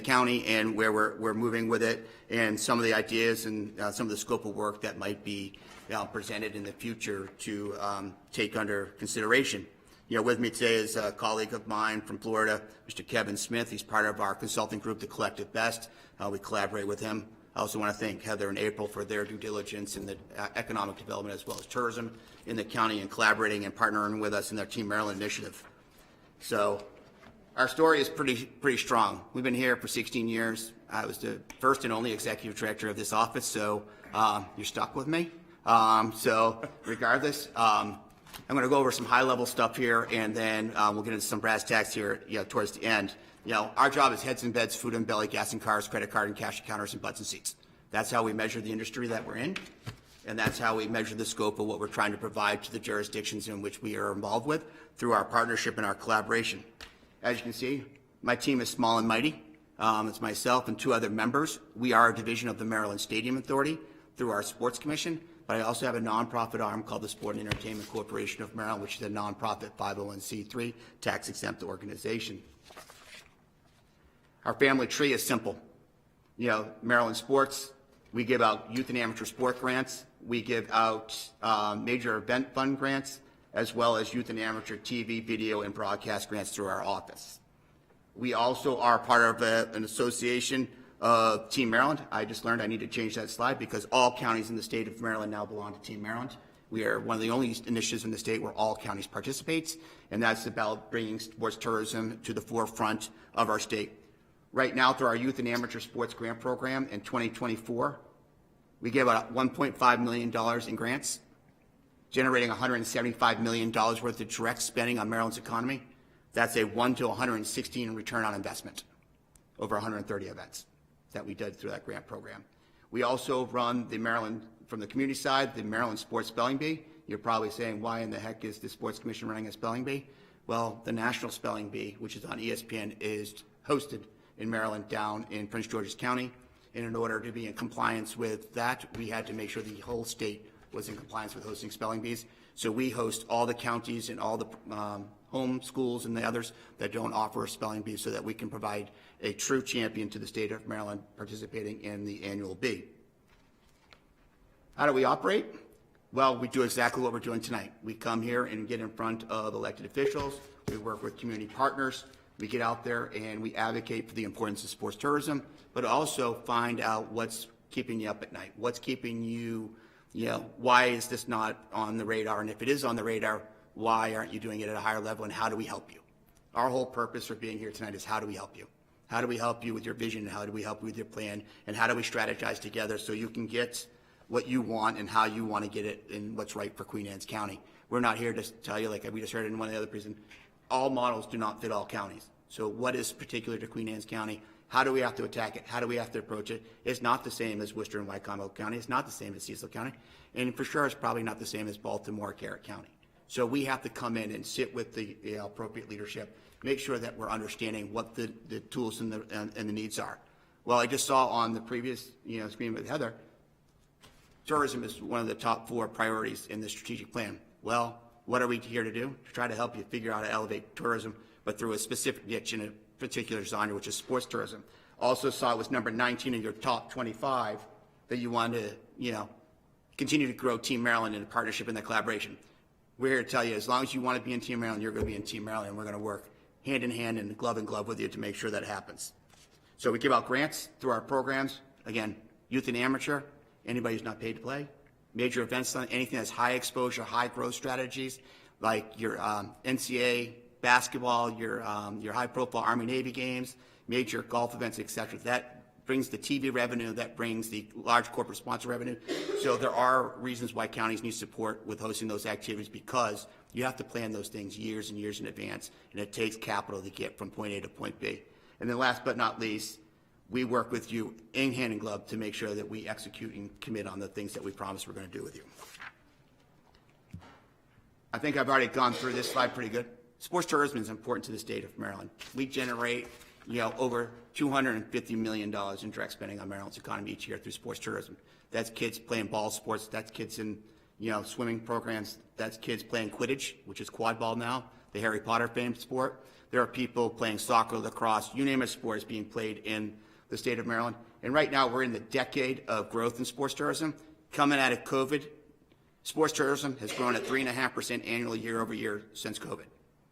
county and where we're moving with it, and some of the ideas and some of the scope of work that might be presented in the future to take under consideration. With me today is a colleague of mine from Florida, Mr. Kevin Smith. He's part of our consulting group, The Collective Best. We collaborate with him. I also want to thank Heather and April for their due diligence in the economic development as well as tourism in the county and collaborating and partnering with us in their Team Maryland initiative. So our story is pretty strong. We've been here for 16 years. I was the first and only executive director of this office, so you're stuck with me. So regardless, I'm going to go over some high-level stuff here, and then we'll get into some brass tacks here towards the end. Our job is heads and beds, food and belly, gas and cars, credit card and cash counters, and butts and seats. That's how we measure the industry that we're in, and that's how we measure the scope of what we're trying to provide to the jurisdictions in which we are involved with through our partnership and our collaboration. As you can see, my team is small and mighty. It's myself and 2 other members. We are a division of the Maryland Stadium Authority through our Sports Commission, but I also have a nonprofit arm called the Sport and Entertainment Corporation of Maryland, which is a nonprofit 501c3 tax-exempt organization. Our family tree is simple. Maryland Sports, we give out youth and amateur sport grants. We give out major event fund grants, as well as youth and amateur TV, video, and broadcast grants through our office. We also are part of an association of Team Maryland. I just learned I need to change that slide because all counties in the state of Maryland now belong to Team Maryland. We are one of the only initiatives in the state where all counties participate, and that's about bringing sports tourism to the forefront of our state. Right now, through our youth and amateur sports grant program in 2024, we gave out $1.5 million in grants, generating $175 million worth of direct spending on Maryland's economy. That's a 1 to 116 return on investment over 130 events that we did through that grant program. We also run the Maryland, from the community side, the Maryland Sports Spelling Bee. You're probably saying, why in the heck is the Sports Commission running a spelling bee? Well, the National Spelling Bee, which is on ESPN, is hosted in Maryland down in Prince George's County. And in order to be in compliance with that, we had to make sure the whole state was in compliance with hosting spelling bees. So we host all the counties and all the home schools and the others that don't offer a spelling bee so that we can provide a true champion to the state of Maryland participating in the annual bee. How do we operate? Well, we do exactly what we're doing tonight. We come here and get in front of elected officials. We work with community partners. We get out there and we advocate for the importance of sports tourism, but also find out what's keeping you up at night. What's keeping you, why is this not on the radar? And if it is on the radar, why aren't you doing it at a higher level, and how do we help you? Our whole purpose for being here tonight is how do we help you? How do we help you with your vision, and how do we help you with your plan, and how do we strategize together so you can get what you want and how you want to get it and what's right for Queen Anne's County. We're not here to tell you, like we just heard in one of the other presentations, all models do not fit all counties. So what is particular to Queen Anne's County? How do we have to attack it? How do we have to approach it? It's not the same as Worcester and Wycombe County. It's not the same as Cecil County. And for sure, it's probably not the same as Baltimore or Garrett County. So we have to come in and sit with the appropriate leadership, make sure that we're understanding what the tools and the needs are. Well, I just saw on the previous screen with Heather, tourism is one of the top 4 priorities in the strategic plan. Well, what are we here to do? To try to help you figure out how to elevate tourism, but through a specific niche in a particular genre, which is sports tourism. Also saw it was number 19 in your top 25 that you want to, continue to grow Team Maryland in a partnership and that collaboration. We're here to tell you, as long as you want to be in Team Maryland, you're going to be in Team Maryland, and we're going to work hand in hand and glove in glove with you to make sure that happens. So we give out grants through our programs. Again, youth and amateur, anybody who's not paid to play. Major events, anything that's high exposure, high growth strategies, like your NCAA basketball, your high profile Army Navy games, major golf events, etc. That brings the TV revenue, that brings the large corporate sponsor revenue. So there are reasons why counties need support with hosting those activities, because you have to plan those things years and years in advance, and it takes capital to get from point A to point B. And then last but not least, we work with you in hand in glove to make sure that we execute and commit on the things that we promised we're going to do with you. I think I've already gone through this slide pretty good. Sports tourism is important to the state of Maryland. We generate, over $250 million in direct spending on Maryland's economy each year through sports tourism. That's kids playing ball sports. That's kids in, swimming programs. That's kids playing Quidditch, which is quad ball now, the Harry Potter famed sport. There are people playing soccer, lacrosse, you name a sport is being played in the state of Maryland. And right now we're in the decade of growth in sports tourism. Coming out of COVID, sports tourism has grown at 3.5% annually year over year since COVID.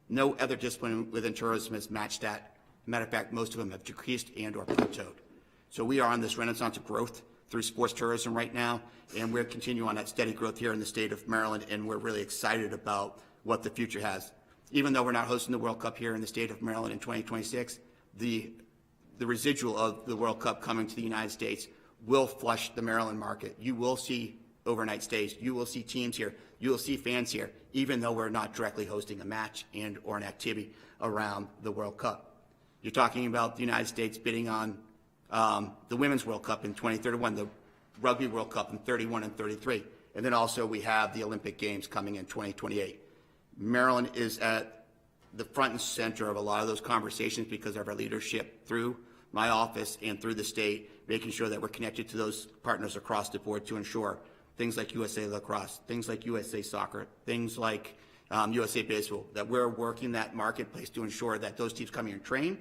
No other discipline within tourism has matched that. Matter of fact, most of them have decreased and or plateaued. So we are on this renaissance of growth through sports tourism right now, and we're continuing on that steady growth here in the state of Maryland, and we're really excited about what the future has. Even though we're not hosting the World Cup here in the state of Maryland in 2026, the residual of the World Cup coming to the United States will flush the Maryland market. You will see overnight stays. You will see teams here. You will see fans here, even though we're not directly hosting a match and or an activity around the World Cup. You're talking about the United States bidding on the Women's World Cup in 2031, the Rugby World Cup in 31 and 33. And then also we have the Olympic Games coming in 2028. Maryland is at the front and center of a lot of those conversations because of our leadership through my office and through the state, making sure that we're connected to those partners across the board to ensure things like USA Lacrosse, things like USA Soccer, things like USA Baseball, that we're working that marketplace to ensure that those teams come here and train.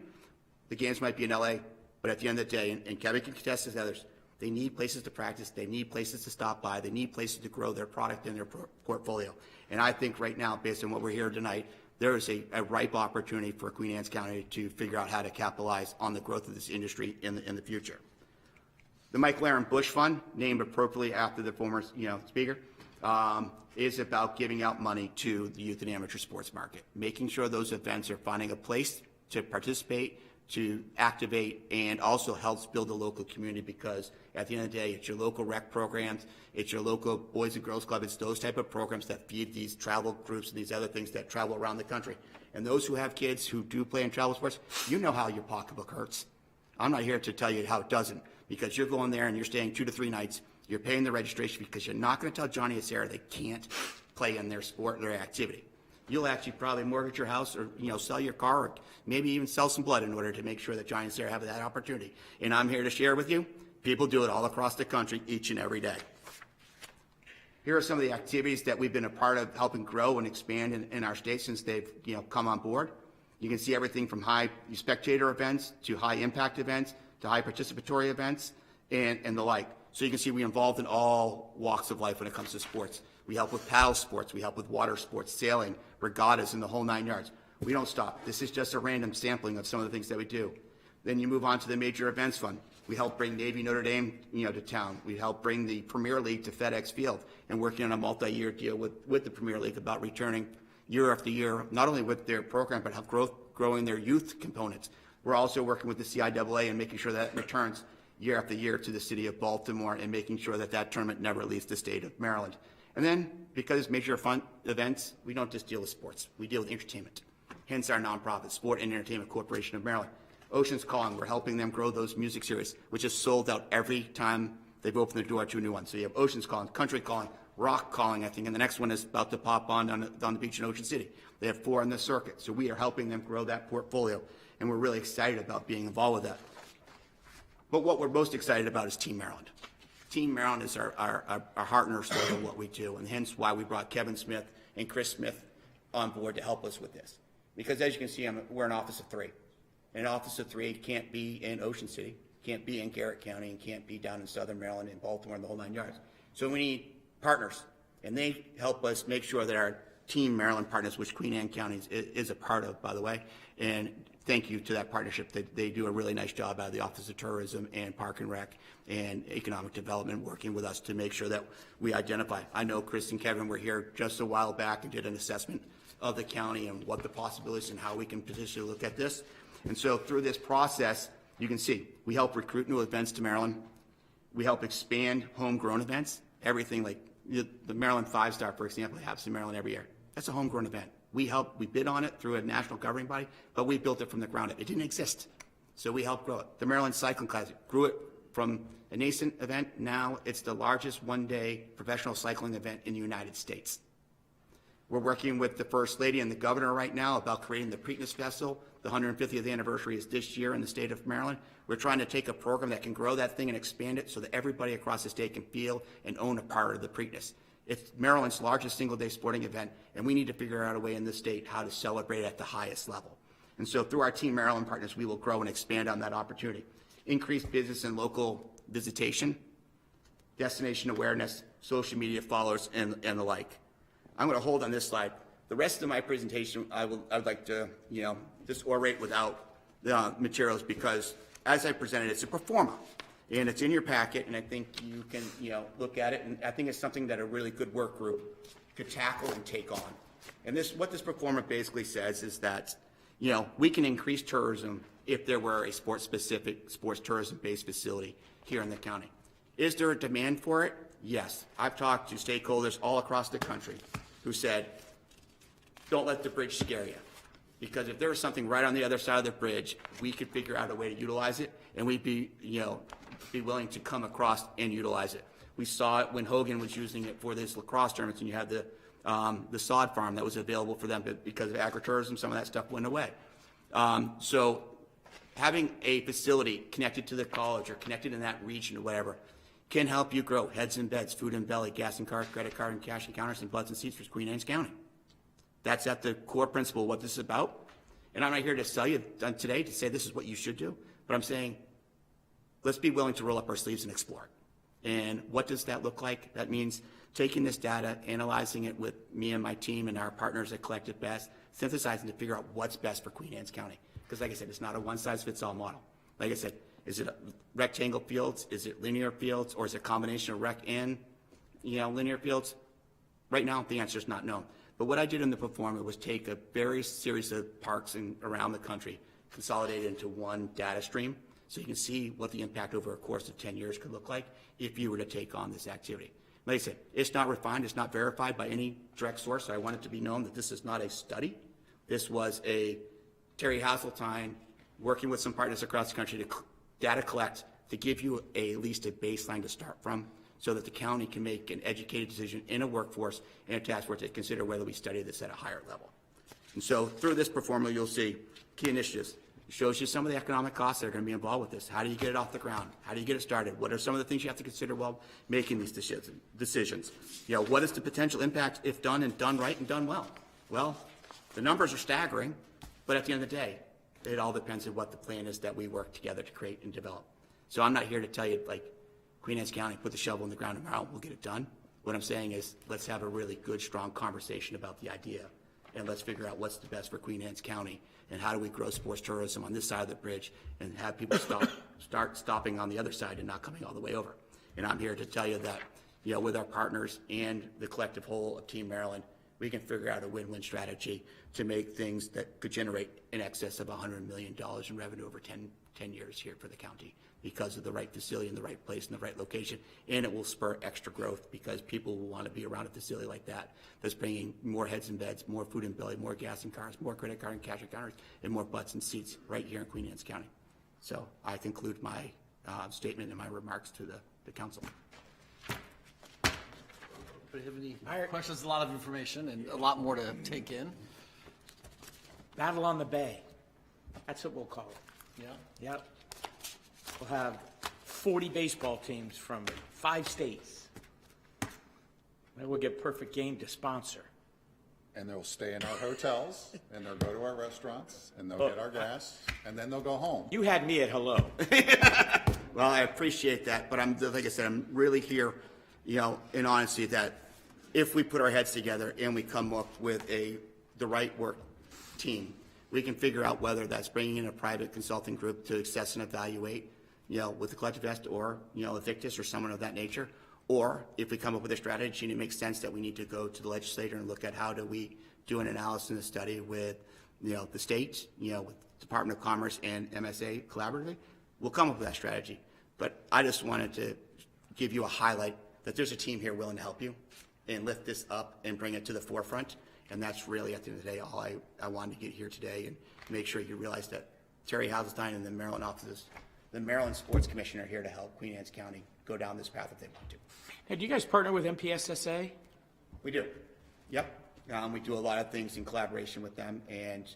The games might be in LA, but at the end of the day, and Kevin can contest as others, they need places to practice, they need places to stop by, they need places to grow their product and their portfolio. And I think right now, based on what we're hearing tonight, there is a ripe opportunity for Queen Anne's County to figure out how to capitalize on the growth of this industry in the future. The Mike Laren Bush Fund, named appropriately after the former speaker, is about giving out money to the youth and amateur sports market, making sure those events are finding a place to participate, to activate, and also helps build a local community, because at the end of the day, it's your local rec programs, it's your local Boys and Girls Club, it's those type of programs that feed these travel groups and these other things that travel around the country. And those who have kids who do play in travel sports, you know how your pocketbook hurts. I'm not here to tell you how it doesn't, because you're going there and you're staying 2 to 3 nights, you're paying the registration because you're not going to tell Johnny and Sarah they can't play in their sport or their activity. You'll actually probably mortgage your house or sell your car, or maybe even sell some blood in order to make sure that Johnny and Sarah have that opportunity. And I'm here to share with you, people do it all across the country each and every day. Here are some of the activities that we've been a part of helping grow and expand in our state since they've come on board. You can see everything from high spectator events to high impact events to high participatory events and the like. So you can see we're involved in all walks of life when it comes to sports. We help with paddle sports, we help with water sports, sailing, regattas, and the whole 9 yards. We don't stop. This is just a random sampling of some of the things that we do. Then you move on to the Major Events Fund. We help bring Navy Notre Dame to town. We help bring the Premier League to FedEx Field, and working on a multi-year deal with the Premier League about returning year after year, not only with their program, but how growing their youth components. We're also working with the CIAA and making sure that returns year after year to the city of Baltimore, and making sure that that tournament never leaves the state of Maryland. And then, because major fun events, we don't just deal with sports, we deal with entertainment. Hence our nonprofit, Sport and Entertainment Corporation of Maryland. Ocean's Calling, we're helping them grow those music series, which is sold out every time they've opened the door to a new one. So you have Ocean's Calling, Country Calling, Rock Calling, I think, and the next one is about to pop on the beach in Ocean City. They have 4 on the circuit, so we are helping them grow that portfolio, and we're really excited about being involved with that. But what we're most excited about is Team Maryland. Team Maryland is our heart and our soul of what we do, and hence why we brought Kevin Smith and Chris Smith on board to help us with this. Because as you can see, we're an office of 3. And an office of 3 can't be in Ocean City, can't be in Garrett County, and can't be down in Southern Maryland and Baltimore and the whole 9 yards. So we need partners, and they help us make sure that our Team Maryland partners, which Queen Anne County is a part of, by the way, and thank you to that partnership. They do a really nice job out of the Office of Tourism and Park and Rec and Economic Development, working with us to make sure that we identify. I know Chris and Kevin were here just a while back and did an assessment of the county and what the possibilities and how we can potentially look at this. And so through this process, you can see, we help recruit new events to Maryland. We help expand homegrown events, everything like the Maryland 5-Star, for example, happens in Maryland every year. That's a homegrown event. We bid on it through a national governing body, but we built it from the ground up. It didn't exist, so we helped grow it. The Maryland Cycling Classic grew it from a nascent event. Now it's the largest one-day professional cycling event in the United States. We're working with the First Lady and the Governor right now about creating the Preakness Festival. The 150th anniversary is this year in the state of Maryland. We're trying to take a program that can grow that thing and expand it so that everybody across the state can feel and own a part of the Preakness. It's Maryland's largest single-day sporting event, and we need to figure out a way in this state how to celebrate it at the highest level. And so through our Team Maryland partners, we will grow and expand on that opportunity. Increase business and local visitation, destination awareness, social media followers, and the like. I'm going to hold on this slide. The rest of my presentation, I would like to, just orate without the materials because as I presented, it's a pro forma. And it's in your packet, and I think you can, look at it, and I think it's something that a really good work group could tackle and take on. And what this pro forma basically says is that, we can increase tourism if there were a sports-specific, sports tourism-based facility here in the county. Is there a demand for it? Yes. I've talked to stakeholders all across the country who said, don't let the bridge scare you. Because if there was something right on the other side of the bridge, we could figure out a way to utilize it, and we'd be willing to come across and utilize it. We saw it when Hogan was using it for this lacrosse tournaments, and you had the sod farm that was available for them, but because of agritourism, some of that stuff went away. So having a facility connected to the college or connected in that region or whatever can help you grow heads and beds, food and belly, gas and cars, credit card and cash encounters, and butts and seats for Queen Anne's County. That's at the core principle of what this is about. And I'm not here to sell you today to say this is what you should do, but I'm saying let's be willing to roll up our sleeves and explore it. And what does that look like? That means taking this data, analyzing it with me and my team and our partners at Collective Best, synthesizing to figure out what's best for Queen Anne's County. Because like I said, it's not a one-size-fits-all model. Like I said, is it rectangle fields? Is it linear fields? Or is it a combination of rec and, linear fields? Right now, the answer is not known. But what I did in the performer was take a various series of parks around the country, consolidate it into one data stream, so you can see what the impact over a course of 10 years could look like if you were to take on this activity. Like I said, it's not refined, it's not verified by any direct source, so I want it to be known that this is not a study. This was a Terry Hasseltine working with some partners across the country to data collect to give you at least a baseline to start from so that the county can make an educated decision in a workforce and a task force to consider whether we study this at a higher level. And so through this performer, you'll see key initiatives. It shows you some of the economic costs that are going to be involved with this. How do you get it off the ground? How do you get it started? What are some of the things you have to consider while making these decisions? What is the potential impact if done and done right and done well? Well, the numbers are staggering, but at the end of the day, it all depends on what the plan is that we work together to create and develop. So I'm not here to tell you, like, Queen Anne's County, put the shovel in the ground tomorrow, we'll get it done. What I'm saying is let's have a really good, strong conversation about the idea, and let's figure out what's the best for Queen Anne's County, and how do we grow sports tourism on this side of the bridge and have people start stopping on the other side and not coming all the way over. And I'm here to tell you that, with our partners and the collective whole of Team Maryland, we can figure out a win-win strategy to make things that could generate in excess of $100 million in revenue over 10 years here for the county because of the right facility in the right place in the right location. And it will spur extra growth because people will want to be around a facility like that that's bringing more heads and beds, more food and belly, more gas and cars, more credit card and cash encounters, and more butts and seats right here in Queen Anne's County. So I conclude my statement and my remarks to the council. Anybody have any questions? A lot of information and a lot more to take in. Battle on the Bay. That's what we'll call it. Yeah. Yep. We'll have 40 baseball teams from 5 states. Then we'll get Perfect Game to sponsor. And they'll stay in our hotels, and they'll go to our restaurants, and they'll get our gas, and then they'll go home. You had me at hello. Well, I appreciate that, but like I said, I'm really here, in honesty, that if we put our heads together and we come up with the right work team, we can figure out whether that's bringing in a private consulting group to assess and evaluate, with the Collective Best or, Evictus or someone of that nature, or if we come up with a strategy and it makes sense that we need to go to the legislator and look at how do we do an analysis and a study with, the state, with Department of Commerce and MSA collaboratively, we'll come up with that strategy. But I just wanted to give you a highlight that there's a team here willing to help you and lift this up and bring it to the forefront. And that's really, at the end of the day, all I wanted to get here today and make sure you realize that Terry Haselstein and the Maryland offices, the Maryland Sports Commission are here to help Queen Anne's County go down this path if they want to. Now, do you guys partner with MPSSA? We do. Yep. We do a lot of things in collaboration with them, and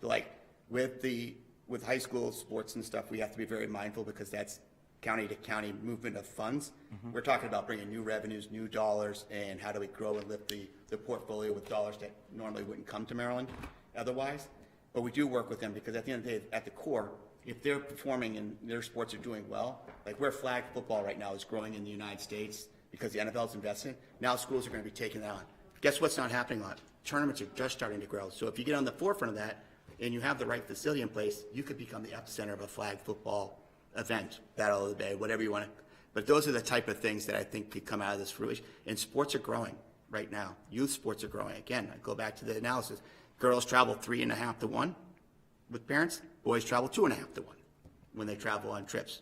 like with high school sports and stuff, we have to be very mindful because that's county to county movement of funds. We're talking about bringing new revenues, new dollars, and how do we grow and lift the portfolio with dollars that normally wouldn't come to Maryland otherwise. But we do work with them because at the end of the day, at the core, if they're performing and their sports are doing well, like where flag football right now is growing in the United States because the NFL's investing, now schools are going to be taking that on. Guess what's not happening a lot? Tournaments are just starting to grow. So if you get on the forefront of that and you have the right facility in place, you could become the epicenter of a flag football event, battle of the day, whatever you want to. But those are the type of things that I think could come out of this fruition. And sports are growing right now. Youth sports are growing. Again, I go back to the analysis. Girls travel 3.5 to 1 with parents. Boys travel 2.5 to 1 when they travel on trips.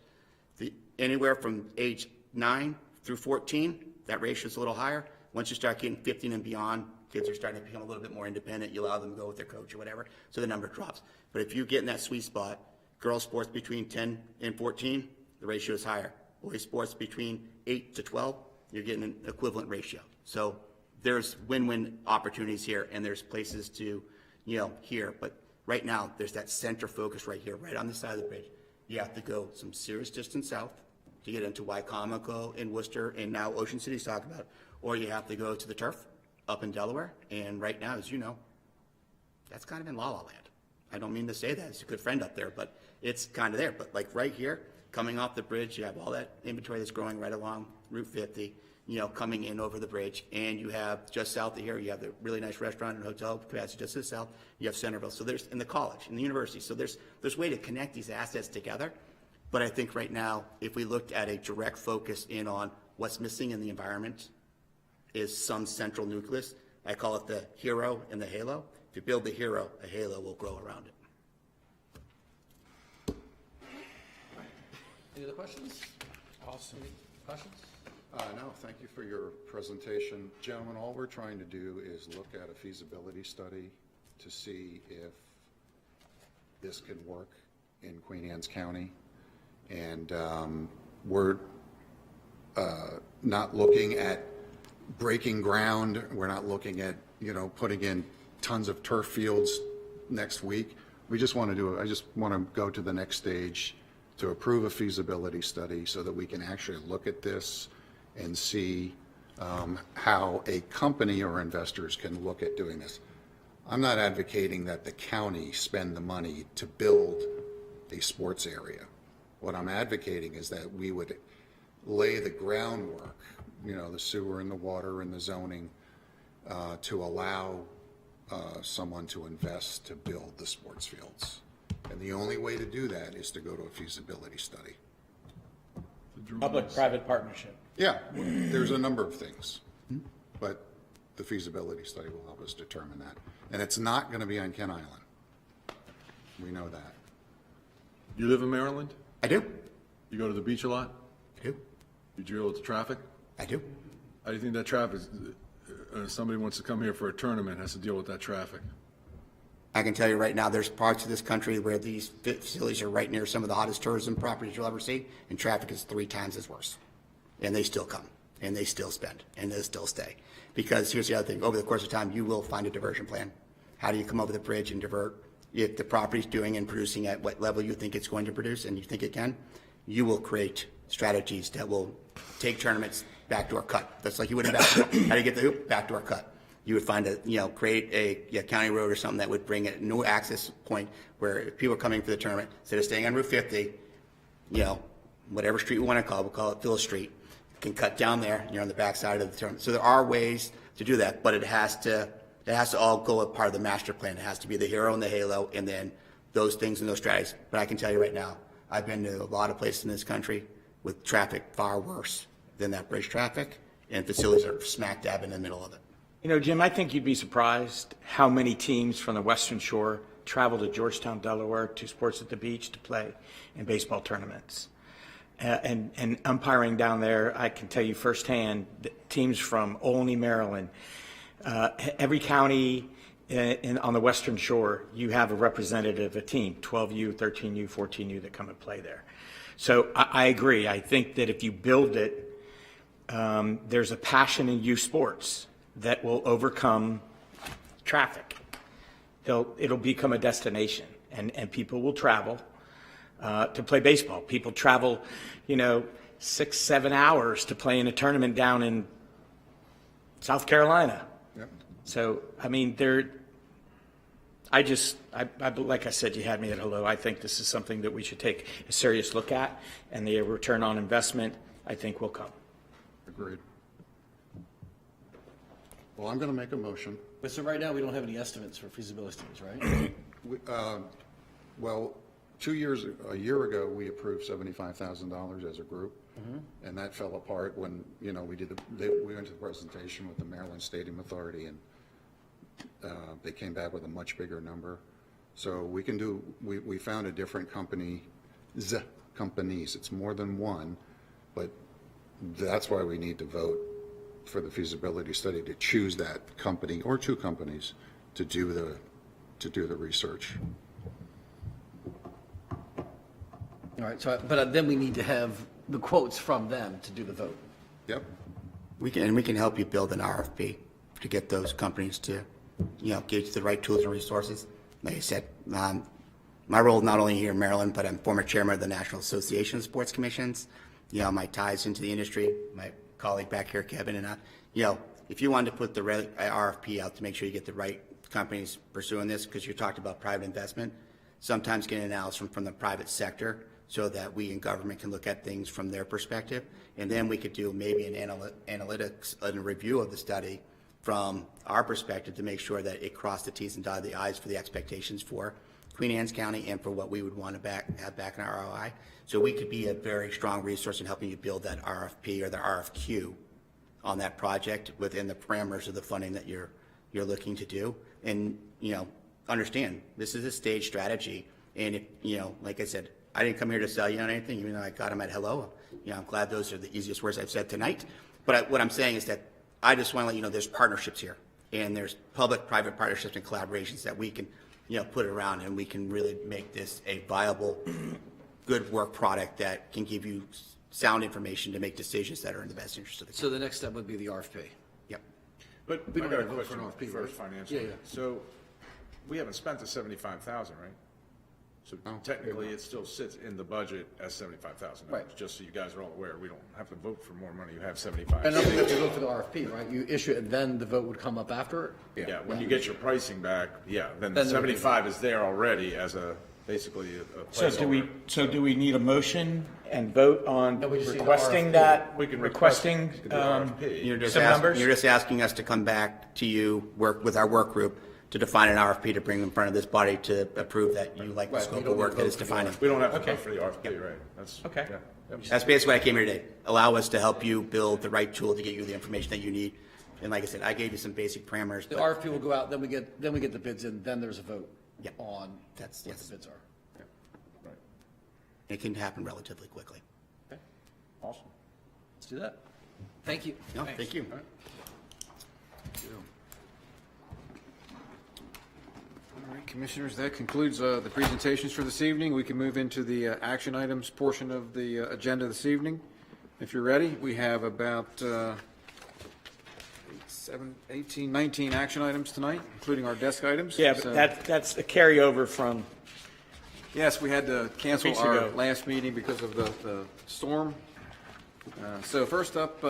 Anywhere from age 9 through 14, that ratio is a little higher. Once you start getting 15 and beyond, kids are starting to become a little bit more independent. You allow them to go with their coach or whatever, so the number drops. But if you get in that sweet spot, girls sports between 10 and 14, the ratio is higher. Boys sports between 8 to 12, you're getting an equivalent ratio. So there's win-win opportunities here, and there's places to, here. But right now, there's that center focus right here, right on the side of the bridge. You have to go some serious distance south to get into Wycomico and Worcester, and now Ocean City's talking about it. Or you have to go to the turf up in Delaware. And right now, as you know, that's kind of in La La Land. I don't mean to say that. It's a good friend up there, but it's kind of there. But like right here, coming off the bridge, you have all that inventory that's growing right along Route 50, coming in over the bridge. And you have just south of here, you have the really nice restaurant and hotel capacity just to the south. You have Centerville. So there's, in the college, in the university. So there's a way to connect these assets together. But I think right now, if we looked at a direct focus in on what's missing in the environment is some central nucleus. I call it the hero and the halo. If you build the hero, a halo will grow around it. Any other questions? Awesome. Questions? No, thank you for your presentation. Gentlemen, all we're trying to do is look at a feasibility study to see if this can work in Queen Anne's County. And we're not looking at breaking ground. We're not looking at, putting in tons of turf fields next week. We just want to I just want to go to the next stage to approve a feasibility study so that we can actually look at this and see how a company or investors can look at doing this. I'm not advocating that the county spend the money to build a sports area. What I'm advocating is that we would lay the groundwork, the sewer and the water and the zoning, to allow someone to invest to build the sports fields. And the only way to do that is to go to a feasibility study. Public-private partnership. Yeah, there's a number of things, but the feasibility study will help us determine that. And it's not going to be on Kent Island. We know that. You live in Maryland? I do. You go to the beach a lot? I do. You deal with the traffic? I do. How do you think that traffic, somebody wants to come here for a tournament, has to deal with that traffic? I can tell you right now, there's parts of this country where these facilities are right near some of the hottest tourism properties you'll ever see, and traffic is 3 times as worse. And they still come, and they still spend, and they still stay. Because here's the other thing, over the course of time, you will find a diversion plan. How do you come over the bridge and divert? If the property's doing and producing at what level you think it's going to produce, and you think it can, you will create strategies that will take tournaments backdoor cut. That's like you would in basketball. How do you get the hoop? Backdoor cut. You would find create a county road or something that would bring a new access point where if people are coming for the tournament, instead of staying on Route 50, whatever street we want to call it, we'll call it Phil Street, can cut down there, and you're on the backside of the tournament. So there are ways to do that, but it has to all go as part of the master plan. It has to be the hero and the halo, and then those things and those strategies. But I can tell you right now, I've been to a lot of places in this country with traffic far worse than that bridge traffic, and facilities are smack dab in the middle of it. Jim, I think you'd be surprised how many teams from the Western Shore travel to Georgetown, Delaware, to Sports at the Beach to play in baseball tournaments. And umpiring down there, I can tell you firsthand, teams from Olney, Maryland, every county on the Western Shore, you have a representative, a team, 12U, 13U, 14U that come and play there. So I agree. I think that if you build it, there's a passion in youth sports that will overcome traffic. It'll become a destination, and people will travel to play baseball. People travel, 6-7 hours to play in a tournament down in South Carolina. Yep. So, I mean, like I said, you had me at hello. I think this is something that we should take a serious look at, and the return on investment, I think, will come. Agreed. Well, I'm going to make a motion. But so right now, we don't have any estimates for feasibility studies, right? Well, a year ago, we approved $75,000 as a group, and that fell apart when, we went to the presentation with the Maryland Stadium Authority, and they came back with a much bigger number. So we can we found a different companies, it's more than one, but that's why we need to vote for the feasibility study to choose that company or two companies to do the research. All right, so, but then we need to have the quotes from them to do the vote. Yep. We can help you build an RFP to get those companies to, gauge the right tools and resources. Like I said, my role not only here in Maryland, but I'm former chairman of the National Association of Sports Commissions. My ties into the industry, my colleague back here, Kevin, and if you wanted to put the RFP out to make sure you get the right companies pursuing this, because you talked about private investment, sometimes getting analysis from the private sector so that we in government can look at things from their perspective. And then we could do maybe an analytics and review of the study from our perspective to make sure that it crossed the T's and dotted the I's for the expectations for Queen Anne's County and for what we would want to have back in our ROI. So we could be a very strong resource in helping you build that RFP or the RFQ on that project within the parameters of the funding that you're looking to do. And, understand this is a stage strategy. And if, like I said, I didn't come here to sell you on anything, even though I got them at hello. I'm glad those are the easiest words I've said tonight. But what I'm saying is that I just want to let you know there's partnerships here, and there's public-private partnerships and collaborations that we can, put around, and we can really make this a viable, good work product that can give you sound information to make decisions that are in the best interest of the So the next step would be the RFP. Yep. But We I don't got a gotta vote for question an RFP, first right? financially. Yeah. So we haven't spent the 75,000, right? So technically, it still sits in the budget as 75,000. Right. Just so you guys are all aware, we don't have to vote for more money. You have 75. And then we have to vote for the RFP, right? You issue it, and then the vote would come up after? Yeah, when you get your pricing back, then the Then 75 is there already as basically a placeholder. So do we need a motion and vote on No, we just need the requesting RFP. that? We can requesting request the RFP. You're numbers? You're just asking us to come back to you, work with our work group to define an RFP to bring in front of this body to approve that you like the Right, scope you don't of work need that to is vote for the defining. We don't have to Okay. vote for the RFP, right? That's Okay. yeah. Yep. That's basically what I came here today. Allow us to help you build the right tool to get you the information that you need. And like I said, I gave you some basic parameters. The but RFP will go out, then we get the bids in, then there's a vote Yeah. on That's- what yes. the bids are. Right. It can happen relatively quickly. Okay. Awesome. Let's do that. Thank you. No, thank you. All right, Commissioners, that concludes the presentations for this evening. We can move into the action items portion of the agenda this evening. If you're ready, we have about 18, 19 action items tonight, including our desk items. Yeah, So- but that's a carryover from, Yes, we had to cancel Weeks our ago. last meeting because of the storm. So first up,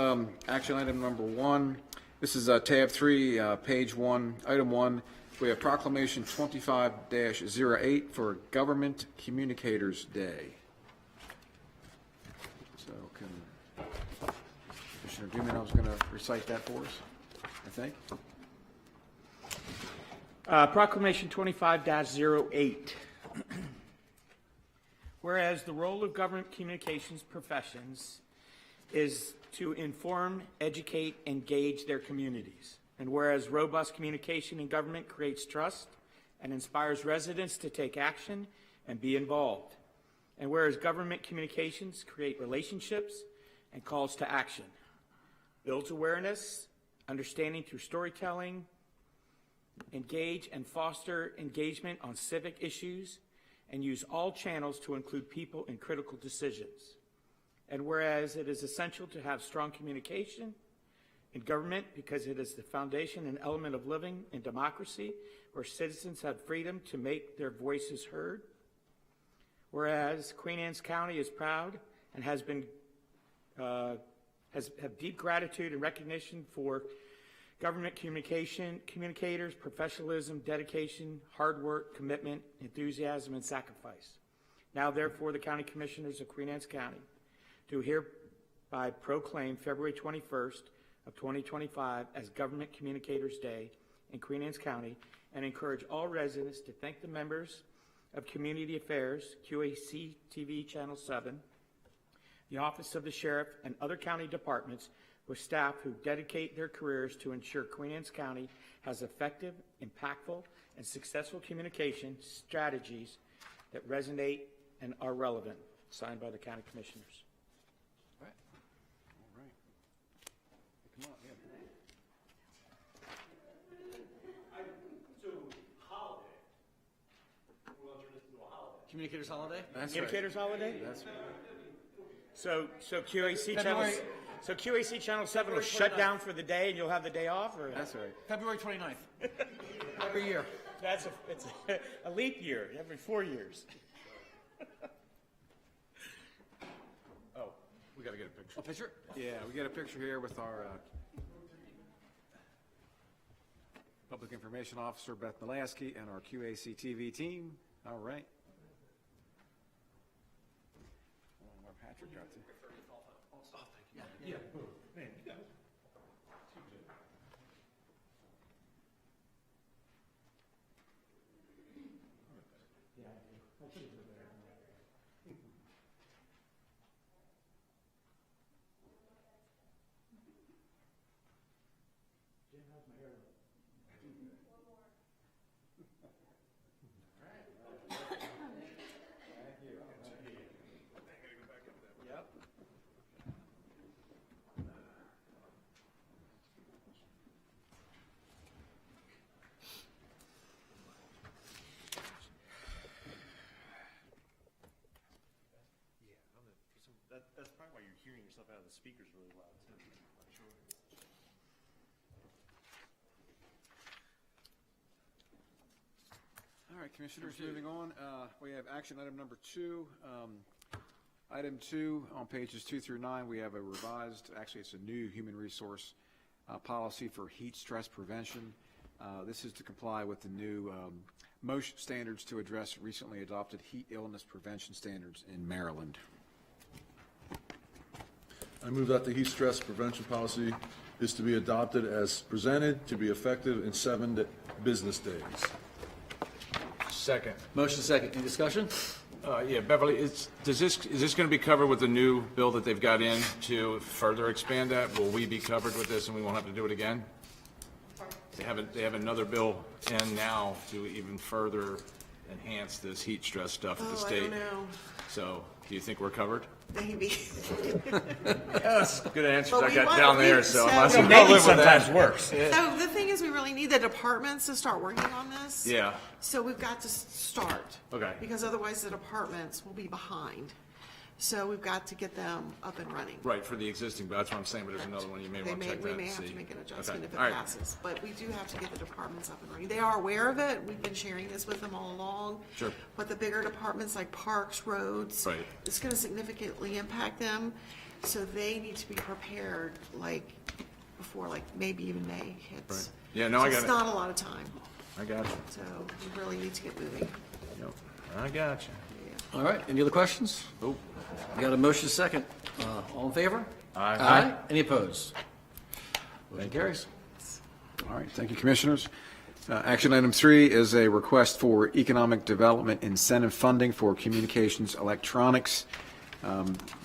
action item number 1. This is tab 3, page 1, item 1. We have proclamation 25-08 for Government Communicators Day. So Commissioner Dumanow's going to recite that for us, I think. Proclamation 25-08. Whereas the role of government communications professions is to inform, educate, engage their communities. And whereas robust communication in government creates trust and inspires residents to take action and be involved. And whereas government communications create relationships and calls to action, builds awareness, understanding through storytelling, engage and foster engagement on civic issues, and use all channels to include people in critical decisions. And whereas it is essential to have strong communication in government because it is the foundation and element of living in democracy where citizens have freedom to make their voices heard. Whereas Queen Anne's County is proud and has have deep gratitude and recognition for government communicators, professionalism, dedication, hard work, commitment, enthusiasm, and sacrifice. Now, therefore, the County Commissioners of Queen Anne's County do hereby proclaim February 21st of 2025 as Government Communicators Day in Queen Anne's County and encourage all residents to thank the members of Community Affairs, QACTV Channel 7, the Office of the Sheriff, and other county departments with staff who dedicate their careers to ensure Queen Anne's County has effective, impactful, and successful communication strategies that resonate and are relevant. Signed by the County Commissioners. All right. Come on, yeah. Communicators holiday? That's Communicators right. Holiday? That's right. So QAC February- Channel, so QAC Channel 7 will February shut 29th. down for the day and you'll have the day off, or? That's right. February 29th. Every year. It's a leap year, every 4 years. Oh, we got to get a picture. A picture? Yeah, we got a picture here with our Public Information Officer, Beth Malasky, and our QAC TV team. All right. I don't know where Patrick got to. Yeah. That's probably why you're hearing yourself out of the speakers really loud, too. All right, Commissioners, moving on. We have action item number 2. Item 2, on pages 2 through 9, we have a revised, actually it's a new human resource policy for heat stress prevention. This is to comply with the new MOSH standards to address recently adopted heat illness prevention standards in Maryland. I move that the heat stress prevention policy is to be adopted as presented, to be effective in 7 business days. Second. Motion second. Any discussion? Yeah, Beverly, is this going to be covered with the new bill that they've got in to further expand that? Will we be covered with this and we won't have to do it again? They have another bill in now to even further enhance this heat stress stuff at the state. I don't know. So, do you think we're covered? Maybe. That's good answers But I we got want- down we- there, so so- I must have Maybe live with that. sometimes works. So the thing is, we really need the departments to start working on this. Yeah. So we've got to start. Okay. Because otherwise the departments will be behind. So we've got to get them up and running. Right, for the existing, but that's what I'm saying, but there's another one you may want to check that We and may have see. to make an adjustment Okay. if it All right. passes. But we do have to get the departments up and running. They are aware of it. We've been sharing this with them all along. Sure. But the bigger departments like parks, roads. Right. It's going to significantly impact them. So they need to be prepared like before like maybe even May hits. Right. Yeah, no, So I got it's it. not a lot of time. I got you. So we really need to get moving. Yep. I got you. All right. Any other questions? Oh. We got a motion second. All in favor? Aye. Any opposed? Motion carries. All right, thank you, Commissioners. Action item 3 is a request for economic development incentive funding for communications electronics.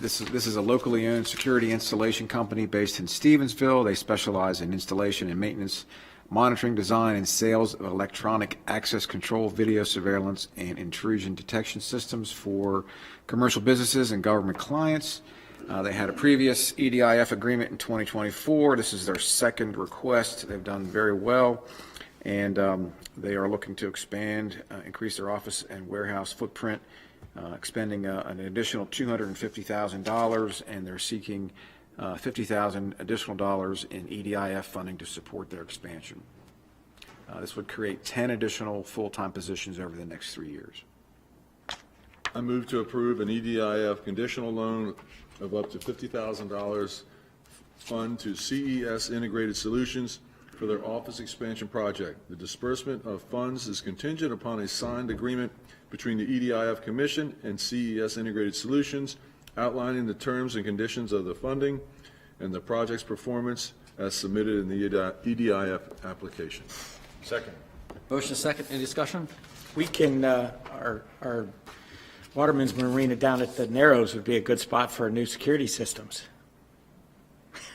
This is a locally owned security installation company based in Stevensville. They specialize in installation and maintenance monitoring, design, and sales of electronic access control, video surveillance, and intrusion detection systems for commercial businesses and government clients. They had a previous EDIF agreement in 2024. This is their second request. They've done very well, and they are looking to expand, increase their office and warehouse footprint, expending an additional $250,000, and they're seeking $50,000 additional dollars in EDIF funding to support their expansion. This would create 10 additional full-time positions over the next 3 years. I move to approve an EDIF conditional loan of up to $50,000 fund to CES Integrated Solutions for their office expansion project. The disbursement of funds is contingent upon a signed agreement between the EDIF Commission and CES Integrated Solutions outlining the terms and conditions of the funding and the project's performance as submitted in the EDIF application. Second. Motion is second. Any discussion? We can, our Waterman's Marina down at the Narrows would be a good spot for new security systems.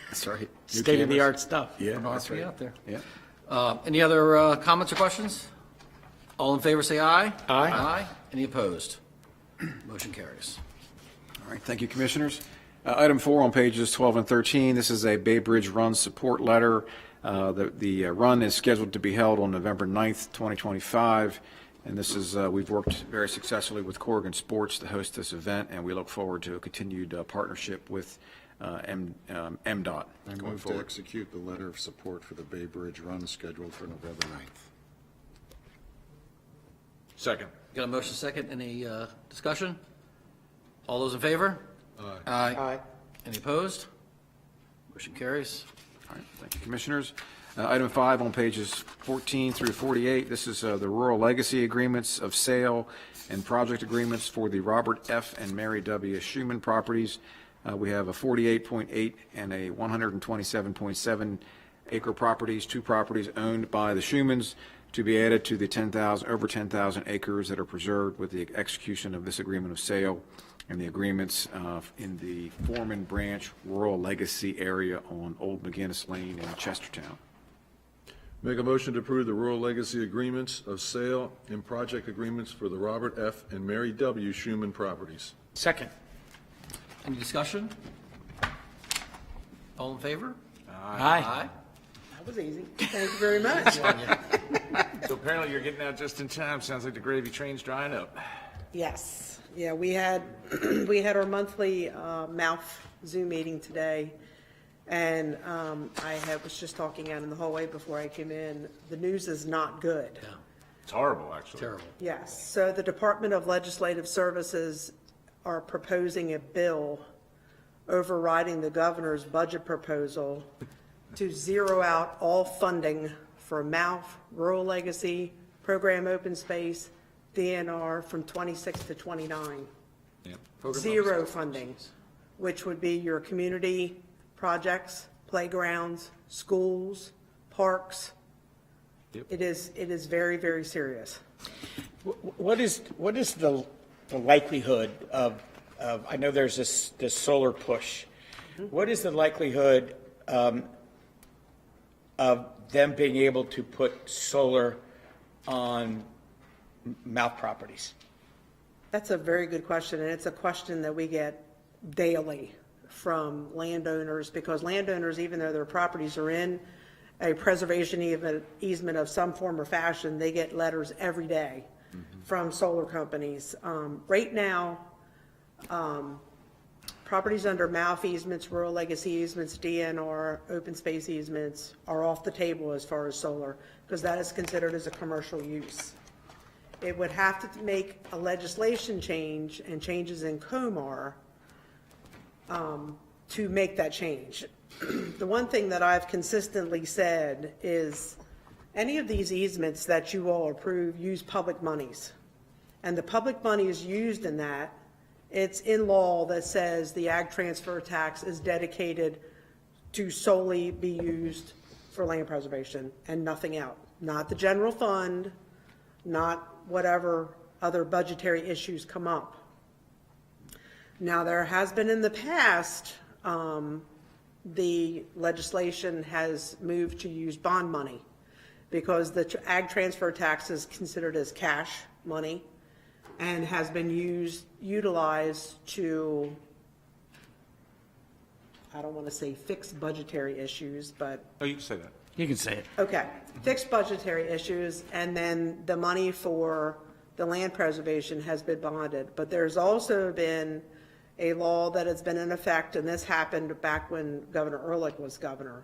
That's right. State-of-the-art stuff. Yeah, That's that's right. out there. Yeah. Any other comments or questions? All in favor, say aye. Aye. Aye. Any opposed? Motion carries. All right, thank you, Commissioners. Item 4 on pages 12 and 13, this is a Bay Bridge Run support letter. The run is scheduled to be held on November 9th, 2025, and this is, we've worked very successfully with Corrigan Sports to host this event, and we look forward to a continued partnership with MDOT I going move to forward. execute the letter of support for the Bay Bridge Run scheduled for November 9th. Second. Got a motion second. Any discussion? All those in favor? Aye. Aye. Any opposed? Motion carries. All right, thank you, Commissioners. Item 5 on pages 14 through 48, this is the rural legacy agreements of sale and project agreements for the Robert F. and Mary W. Schuman properties. We have a 48.8 and a 127.7 acre properties, 2 properties owned by the Schumans to be added to the over 10,000 acres that are preserved with the execution of this agreement of sale and the agreements in the Foreman Branch Rural Legacy area on Old McGinnis Lane in Chestertown. Make a motion to approve the rural legacy agreements of sale and project agreements for the Robert F. and Mary W. Schuman properties. Second. Any discussion? All in favor? Aye. That was easy. Thank you very much. So apparently you're getting out just in time. Sounds like the gravy train's drying up. Yes, yeah, we had, we had our monthly mouth Zoom meeting today, and was just talking out in the hallway before I came in. The news is not good. Yeah. It's horrible, actually. Terrible. Yes, so the Department of Legislative Services are proposing a bill overriding the governor's budget proposal to zero out all funding for MALF, Rural Legacy, Program Open Space, DNR from 26 to 29. Yeah. Zero funding, which would be your community projects, playgrounds, schools, parks. Yep. It is very, very serious. What is the likelihood of, I know there's this solar push. What is the likelihood of them being able to put solar on mouth properties? That's a very good question, and it's a question that we get daily from landowners, because landowners, even though their properties are in a preservation easement of some form or fashion, they get letters every day from solar companies. Right now, properties under MALF easements, rural legacy easements, DNR, open space easements are off the table as far as solar, because that is considered as a commercial use. It would have to make a legislation change and changes in COMAR to make that change. The one thing that I've consistently said is any of these easements that you all approve use public monies. And the public money is used in that. It's in law that says the ag transfer tax is dedicated to solely be used for land preservation and nothing else. Not the general fund, not whatever other budgetary issues come up. Now, there has been in the past, the legislation has moved to use bond money. because the ag transfer tax is considered as cash money and has been utilized to, I don't want to say fix budgetary issues, but Oh, you can say that. You can say it. okay, fixed budgetary issues, and then the money for the land preservation has been bonded. But there's also been a law that has been in effect, and this happened back when Governor Ehrlich was governor.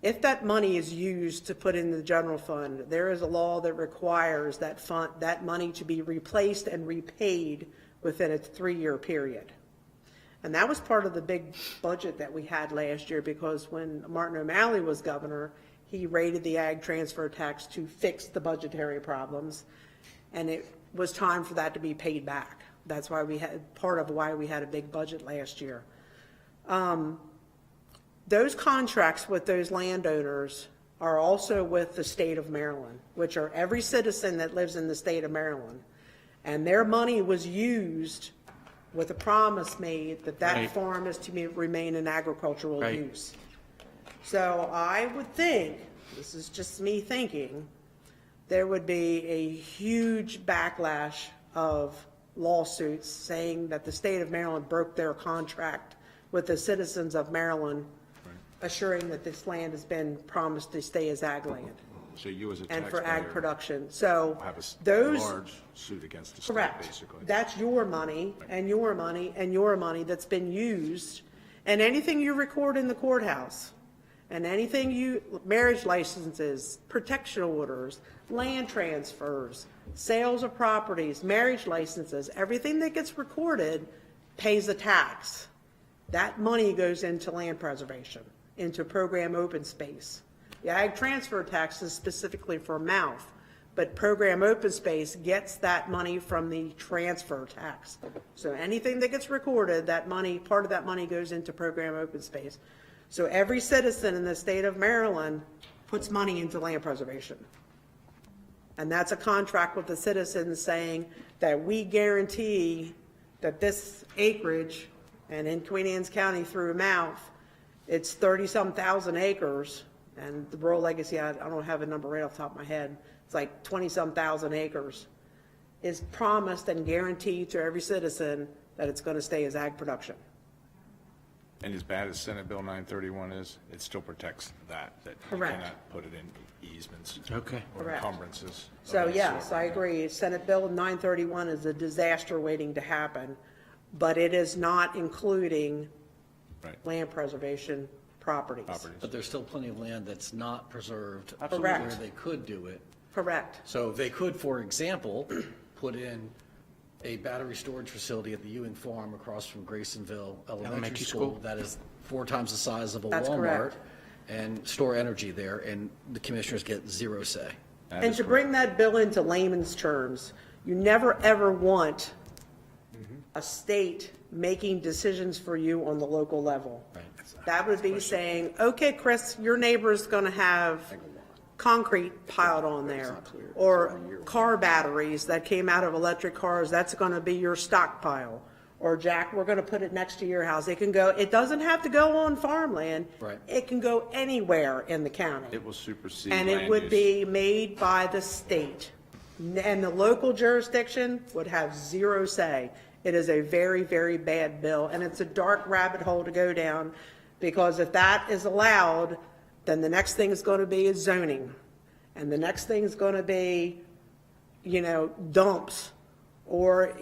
If that money is used to put in the general fund, there is a law that requires that money to be replaced and repaid within a 3-year period. And that was part of the big budget that we had last year, because when Martin O'Malley was governor, he raided the ag transfer tax to fix the budgetary problems, and it was time for that to be paid back. That's why part of why we had a big budget last year. Those contracts with those landowners are also with the state of Maryland, which are every citizen that lives in the state of Maryland. And their money was used with a promise made that that Right. farm is to remain in agricultural Right. use. So I would think, this is just me thinking, there would be a huge backlash of lawsuits saying that the state of Maryland broke their contract with the citizens of Maryland, assuring that this land has been promised to stay as ag land So you as a and taxpayer for ag production. So have a those, large suit against the state, correct, basically. that's your money and your money and your money that's been used. And anything you record in the courthouse and anything marriage licenses, protection orders, land transfers, sales of properties, marriage licenses, everything that gets recorded pays a tax. That money goes into land preservation, into program open space. The ag transfer tax is specifically for mouth, but program open space gets that money from the transfer tax. So anything that gets recorded, that money, part of that money goes into program open space. So every citizen in the state of Maryland puts money into land preservation. And that's a contract with the citizens saying that we guarantee that this acreage, and in Queen Anne's County through mouth, it's 30-some thousand acres, and the rural legacy, I don't have a number right off the top of my head, it's like 20-some thousand acres, is promised and guaranteed to every citizen that it's going to stay as ag production. And as bad as Senate Bill 931 is, it still protects that you Correct. cannot put it in easements. Okay. Or Correct. encumbrances. of So any yes, sort. I agree. Senate Bill 931 is a disaster waiting to happen, but it is not including Right. land preservation properties. Properties. But there's still plenty of land that's not preserved. Correct. Where they could do it. Correct. So they could, for example, put in a battery storage facility at the Ewing Farm across from Graysonville Elementary Elementary School school. that is 4 times the size of a That's Walmart, correct. and store energy there, and the commissioners get zero say. That And is to correct. bring that bill into layman's terms, you never, ever want a state making decisions for you on the local level. That would be saying, okay, Chris, your neighbor's going to have concrete piled on there, or car batteries that came out of electric cars, that's going to be your stockpile. Or Jack, we're going to put it next to your house. It can go, it doesn't have to go on farmland. Right. It can go anywhere in the county. It will supersede And it land would use. be made by the state. And the local jurisdiction would have zero say. It is a very, very bad bill, and it's a dark rabbit hole to go down, because if that is allowed, then the next thing is going to be is zoning. And the next thing is going to be, dumps, or,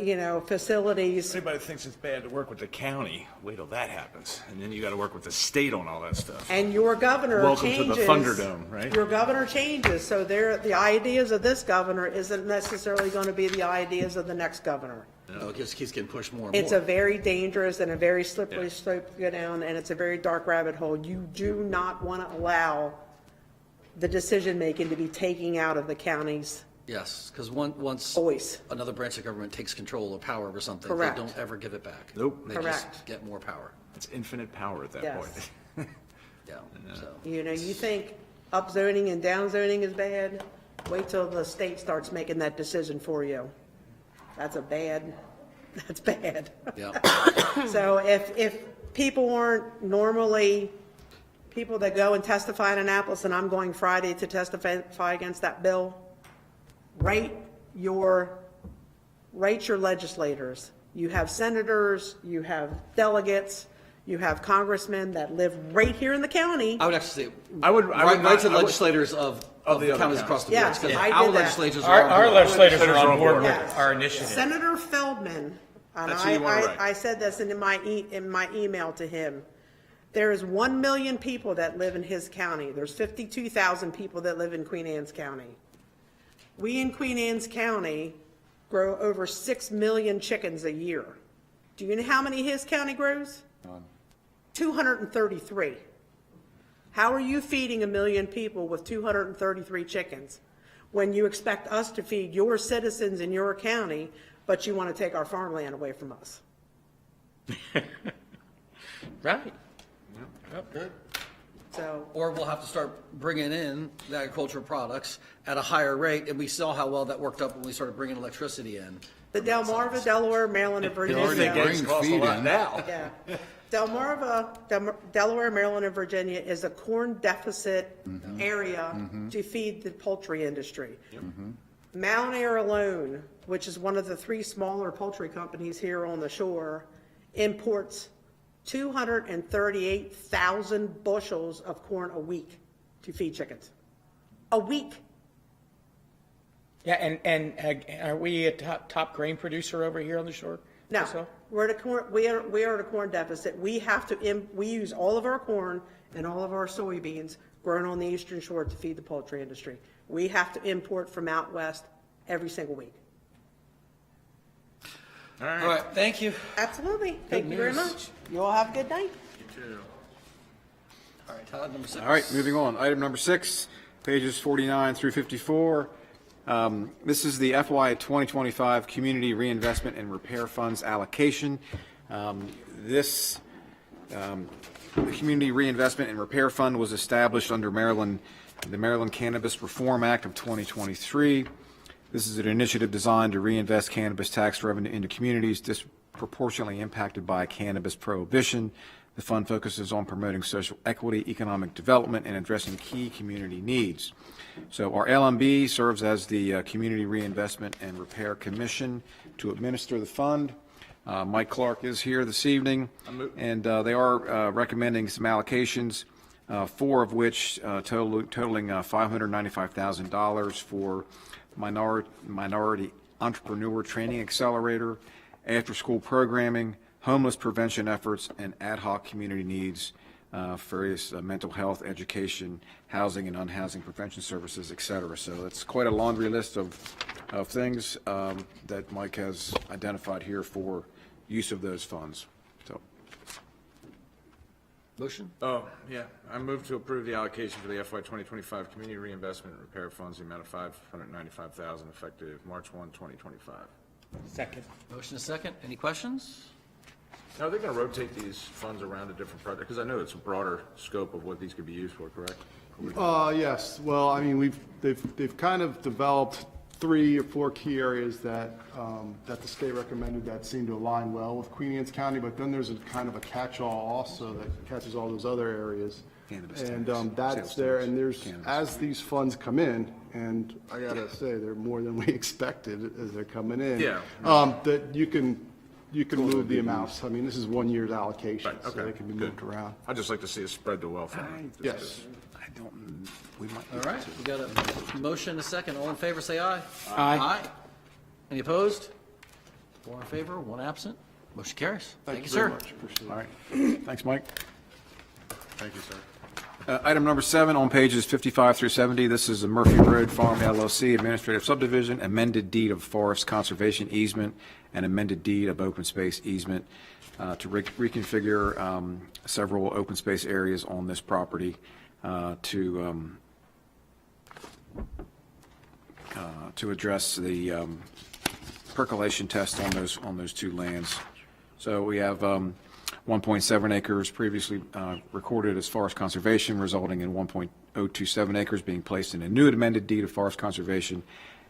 facilities. Anybody that thinks it's bad to work with the county, wait till that happens. And then you got to work with the state on all that stuff. And your governor Welcome to changes. the Thunderdome, right? Your governor changes, so the ideas of this governor isn't necessarily going to be the ideas of the next governor. No, it just keeps getting pushed more and It's more. a very dangerous and a very slippery Yeah. slope to go down, and it's a very dark rabbit hole. You do not want to allow the decision-making to be taken out of the county's Yes, because once voice. another branch of government takes control or power over something, Correct. they don't ever give it back. Nope. They Correct. just get more power. It's infinite power at that Yes. point. Yeah, so. You think upzoning and downzoning is bad? Wait till the state starts making that decision for you. That's bad. Yeah. So if people aren't normally people that go and testify in Annapolis, and I'm going Friday to testify against that bill, write your legislators. You have senators, you have delegates, you have congressmen that live right here in the county. I would actually say, I would write to I would- legislators of Of the the other counties counties. across the Yes, board. I Our did that. legislators are on Our board. legislators are on board with Yes. our initiative. Senator Feldman, and That's who you wanna write. I said this in my email to him. There is 1 million people that live in his county. There's 52,000 people that live in Queen Anne's County. We in Queen Anne's County grow over 6 million chickens a year. Do you know how many his county grows? 233. How are you feeding 1 million people with 233 chickens when you expect us to feed your citizens in your county, but you want to take our farmland away from us? Right. So, Or we'll have to start bringing in the agricultural products at a higher rate, and we saw how well that worked up when we started bringing electricity in. the Delmarva, Delaware, Maryland, and Virginia. Eggs cost a lot now. Yeah. Delaware, Maryland, and Virginia is a corn deficit area to feed the poultry industry. Mount Air alone, which is one of the 3 smaller poultry companies here on the shore, imports 238,000 bushels of corn a week to feed chickens. A week. Yeah, and are we a top grain producer over here on the shore? No, Also? we're at a corn, we are at a corn deficit. We have to, we use all of our corn and all of our soybeans grown on the eastern shore to feed the poultry industry. We have to import from out west every single week. All All right. right, thank you. Absolutely. Thank you very news. much. You all have a good night. All right, Todd, number 6. All right, moving on. Item number 6, pages 49 through 54. This is the FY 2025 Community Reinvestment and Repair Funds allocation. The Community Reinvestment and Repair Fund was established under the Maryland Cannabis Reform Act of 2023. This is an initiative designed to reinvest cannabis tax revenue into communities disproportionately impacted by cannabis prohibition. The fund focuses on promoting social equity, economic development, and addressing key community needs. So our LMB serves as the Community Reinvestment and Repair Commission to administer the fund. Mike Clark is here this evening, and they are recommending some allocations, 4 of which totaling $595,000 for Minority Entrepreneur Training Accelerator, after-school programming, homeless prevention efforts, and ad hoc community needs, various mental health, education, housing and unhousing prevention services, et cetera. So it's quite a laundry list of things that Mike has identified here for use of those funds. So, Motion? Oh, yeah. I move to approve the allocation for the FY 2025 Community Reinvestment and Repair Funds, the amount of $595,000 effective March 1, 2025. Second. Motion is second. Any questions? Now, are they going to rotate these funds around to different projects? Because I know it's a broader scope of what these could be used for, correct? Yes, well, I mean, they've kind of developed 3 or 4 key areas that the state recommended that seem to align well with Queen Anne's County, but then there's a kind of a catch-all also that catches all those other areas. Cannabis And tax, that's sales there, tax, and there's, cannabis. as these funds come in, and I gotta say, they're more than we expected as they're coming in. Yeah. That you can move the amounts. I mean, this is 1 year's allocation, Right, so okay, they can be good. moved around. I'd just like to see us spread the wealth. Yes. we might. All right, we got a motion and a second. All in favor, say aye. Aye. Any opposed? 4 in favor, 1 absent. Motion carries. Thank you, sir. very much. Appreciate it. All right. Thanks, Mike. Thank you, sir. Item number 7 on pages 55 through 70. This is the Murphy Road Farm LLC Administrative Subdivision, amended deed of forest conservation easement, and amended deed of open space easement to reconfigure several open space areas on this property to address the percolation test on those 2 lands. So we have 1.7 acres previously recorded as forest conservation, resulting in 1.027 acres being placed in a new amended deed of forest conservation,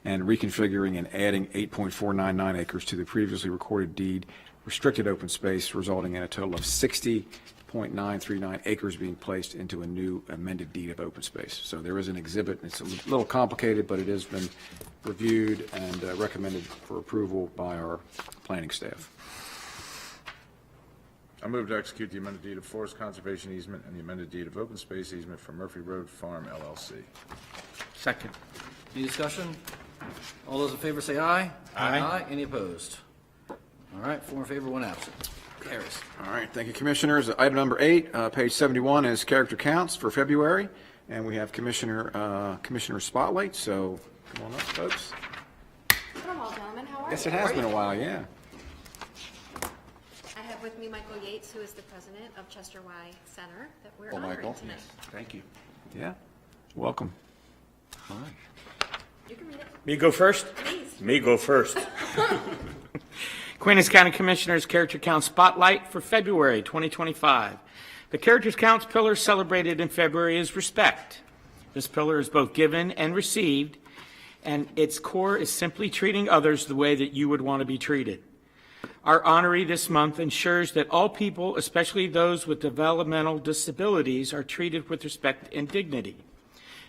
and reconfiguring and adding 8.499 acres to the previously recorded deed restricted open space, resulting in a total of 60 .939 acres being placed into a new amended deed of open space. So there is an exhibit. It's a little complicated, but it has been reviewed and recommended for approval by our planning staff. I move to execute the amended deed of forest conservation easement and the amended deed of open space easement for Murphy Road Farm LLC. Second. Any discussion? All those in favor say aye. Aye. Any opposed? All right, 4 in favor, 1 absent. Carries. All right, thank you, Commissioners. Item number 8, page 71, is character counts for February, and we have Commissioner Spotlight, so come on up, folks. Hello, gentlemen. How are you? Yes, it has been a while, yeah. I have with me Michael Yates, who is the president of Chester Y Center that we're Hello, honoring Michael. tonight. Thank you. Yeah, welcome. You can read it. Me go first? Please. Me go first. Queen Anne's County Commissioners Character Count Spotlight for February 2025. The Character Counts pillar celebrated in February is respect. This pillar is both given and received, and its core is simply treating others the way that you would want to be treated. Our honoree this month ensures that all people, especially those with developmental disabilities, are treated with respect and dignity.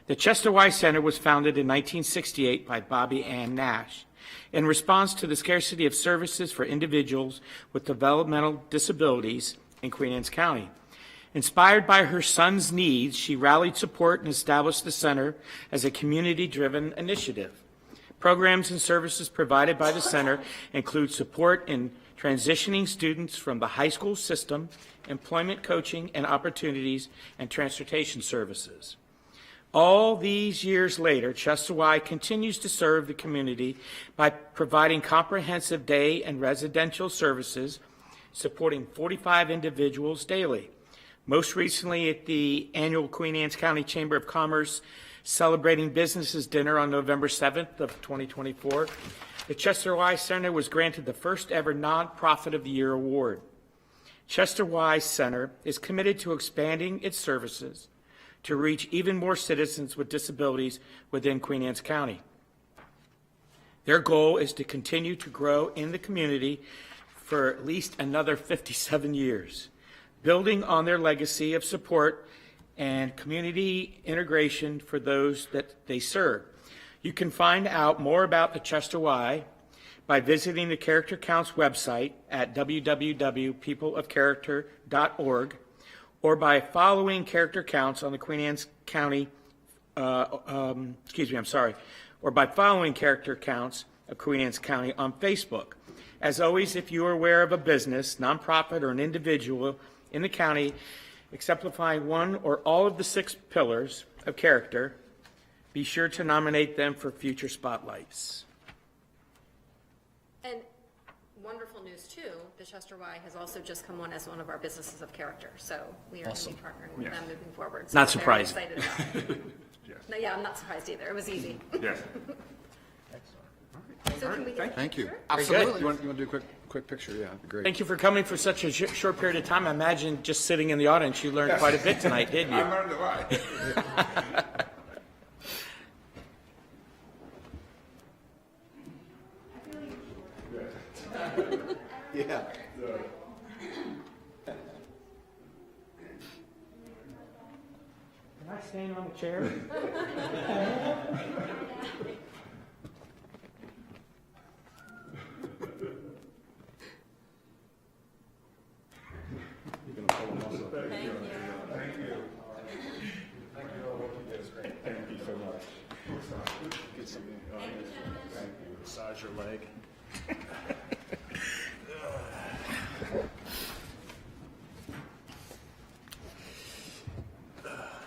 The Chester Y Center was founded in 1968 by Bobby Ann Nash in response to the scarcity of services for individuals with developmental disabilities in Queen Anne's County. Inspired by her son's needs, she rallied support and established the center as a community-driven initiative. Programs and services provided by the center include support in transitioning students from the high school system, employment coaching and opportunities, and transportation services. All these years later, Chester Y continues to serve the community by providing comprehensive day and residential services, supporting 45 individuals daily. Most recently at the annual Queen Anne's County Chamber of Commerce Celebrating Businesses Dinner on November 7th of 2024, the Chester Y Center was granted the first ever Nonprofit of the Year award. Chester Y Center is committed to expanding its services to reach even more citizens with disabilities within Queen Anne's County. Their goal is to continue to grow in the community for at least another 57 years, building on their legacy of support and community integration for those that they serve. You can find out more about the Chester Y by visiting the Character Counts website at www.peopleofcharacter.org or by following Character Counts on the Queen Anne's County, or by following Character Counts of Queen Anne's County on Facebook. As always, if you are aware of a business, nonprofit, or an individual in the county exemplifying one or all of the 6 pillars of character, be sure to nominate them for future spotlights. And wonderful news, too, the Chester Y has also just come on as one of our businesses of character, so we are going to be partnering with them moving forward. So Not we're surprising. Very excited about it. No, yeah, I'm not surprised either. It was easy. Yes. So can we get Thank you. Sure. Absolutely. You want to do a quick picture? Yeah, that'd be great. Thank you for coming for such a short period of time. I imagine just sitting in the audience, you learned quite a bit tonight, didn't you? I learned a lot. Yeah. Can I stand on the chair? Massage your leg.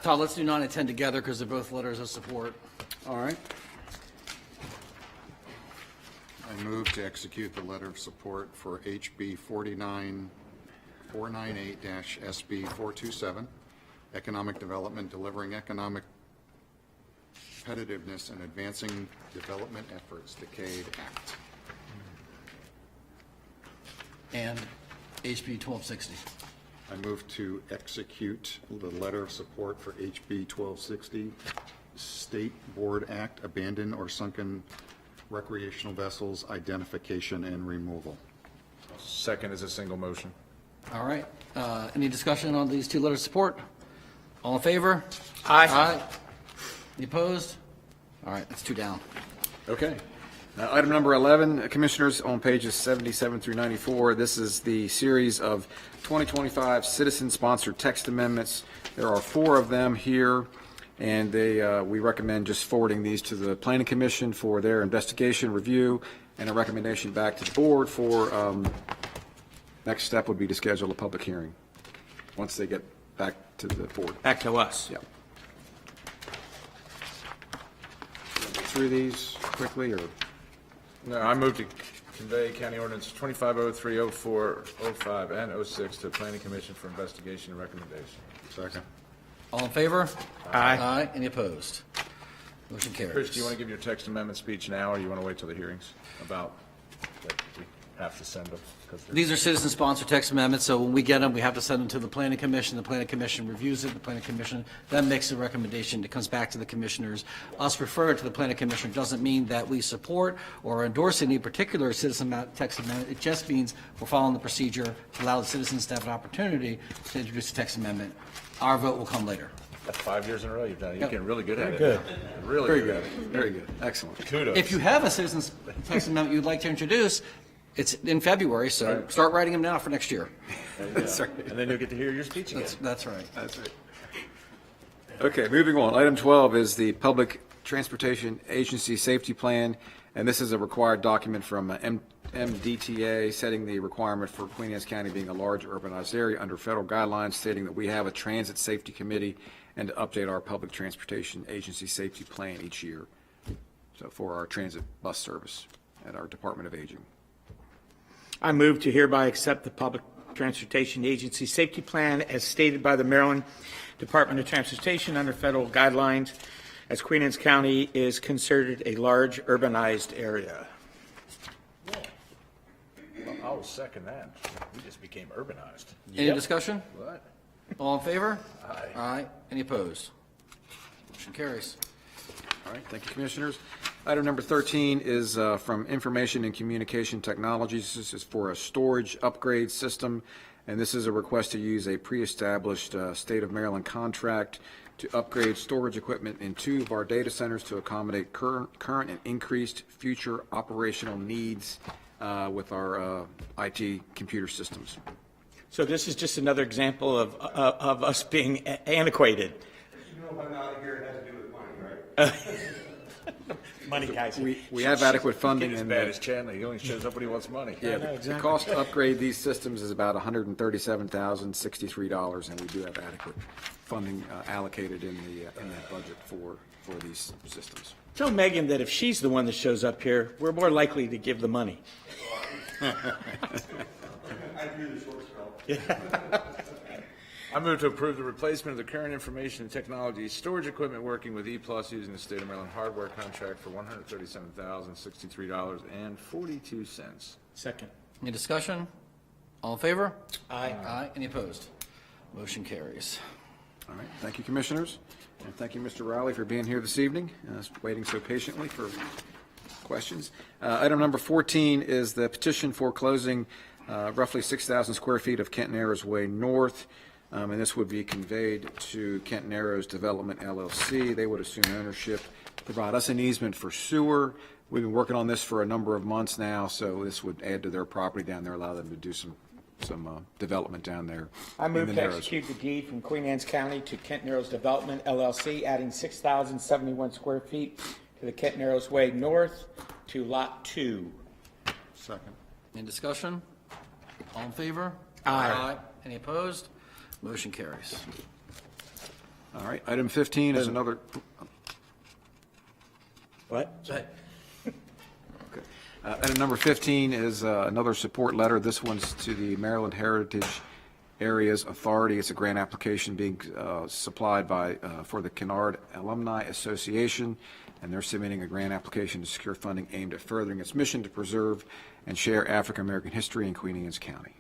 Todd, let's do 9 and 10 together because they're both letters of support. All right. I move to execute the letter of support for HB 498-SB 427, Economic Development, Delivering Economic Competitiveness and Advancing Development Efforts, the QACTV Act. And HB 1260. I move to execute the letter of support for HB 1260, State Board Act, Abandoned or Sunken Recreational Vessels Identification and Removal. Second is a single motion. All right. Any discussion on these two letters of support? All in favor? Aye. Any opposed? All right, that's two down. Okay. Item number 11, Commissioners, on pages 77 through 94. This is the series of 2025 citizen-sponsored text amendments. There are 4 of them here, and we recommend just forwarding these to the Planning Commission for their investigation, review, and a recommendation back to the board for, next step would be to schedule a public hearing once they get back to the board. Back to us. Yep. Through these quickly, or? No, I move to convey County Ordinance 2503, 04, 05, and 06 to the Planning Commission for investigation and recommendation. Second. All in favor? Aye. Aye. Any opposed? Motion carries. Chris, do you want to give your text amendment speech now, or you want to wait till the hearings about that we have to send them? These are citizen-sponsored text amendments, so when we get them, we have to send them to the Planning Commission. The Planning Commission reviews it. The Planning Commission then makes a recommendation. It comes back to the commissioners. Us referring to the Planning Commission doesn't mean that we support or endorse any particular citizen text amendment. It just means we're following the procedure to allow the citizens to have an opportunity to introduce a text amendment. Our vote will come later. That's 5 years in a row you've done it. You're getting really good at it. Good. Really Very good. good, very good, excellent. Kudos. If you have a citizen's text amendment you'd like to introduce, it's in February, so start writing them now for next year. That's right. And then you'll get to hear your speech again. That's right. That's right. Okay, moving on. Item 12 is the Public Transportation Agency Safety Plan, and this is a required document from MDTA setting the requirement for Queen Anne's County being a large urbanized area under federal guidelines, stating that we have a transit safety committee and to update our Public Transportation Agency Safety Plan each year. So for our transit bus service at our Department of Aging. I move to hereby accept the Public Transportation Agency Safety Plan as stated by the Maryland Department of Transportation under federal guidelines, as Queen Anne's County is considered a large urbanized area. Well, I'll second that. We just became urbanized. Any discussion? What? All in favor? Aye. Aye. Any opposed? Motion carries. All right, thank you, Commissioners. Item number 13 is from Information and Communication Technologies. This is for a storage upgrade system, and this is a request to use a pre-established State of Maryland contract to upgrade storage equipment in 2 of our data centers to accommodate current and increased future operational needs with our IT computer systems. So this is just another example of us being antiquated. You know, if I'm out of here, it has to do with money, right? Money, guys. We have adequate funding. As and bad as Chandler. He only shows up when he wants money. Yeah, the cost to upgrade these systems is about $137,063, and we do have adequate funding allocated in that budget for these systems. Tell Megan that if she's the one that shows up here, we're more likely to give the money. I do the short spell. I move to approve the replacement of the current information and technology storage equipment working with E-Plus using the State of Maryland hardware contract for $137,063.42. Second. Any discussion? All in favor? Aye. Aye. Any opposed? Motion carries. All right, thank you, Commissioners, and thank you, Mr. Riley, for being here this evening, waiting so patiently for questions. Item number 14 is the petition for closing roughly 6,000 square feet of Kent Narrows Way North, and this would be conveyed to Kent Narrows Development LLC. They would assume ownership, provide us an easement for sewer. We've been working on this for a number of months now, so this would add to their property down there, allow them to do some development down there. I move in the to Narrows. execute the deed from Queen Anne's County to Kent Narrows Development LLC, adding 6,071 square feet to the Kent Narrows Way North to Lot 2. Second. Any discussion? All in favor? Aye. Any opposed? Motion carries. All right, item 15 is another, What? item number 15 is another support letter. This one's to the Maryland Heritage Areas Authority. It's a grant application being supplied for the Kennard Alumni Association, and they're submitting a grant application to secure funding aimed at furthering its mission to preserve and share African-American history in Queen Anne's County.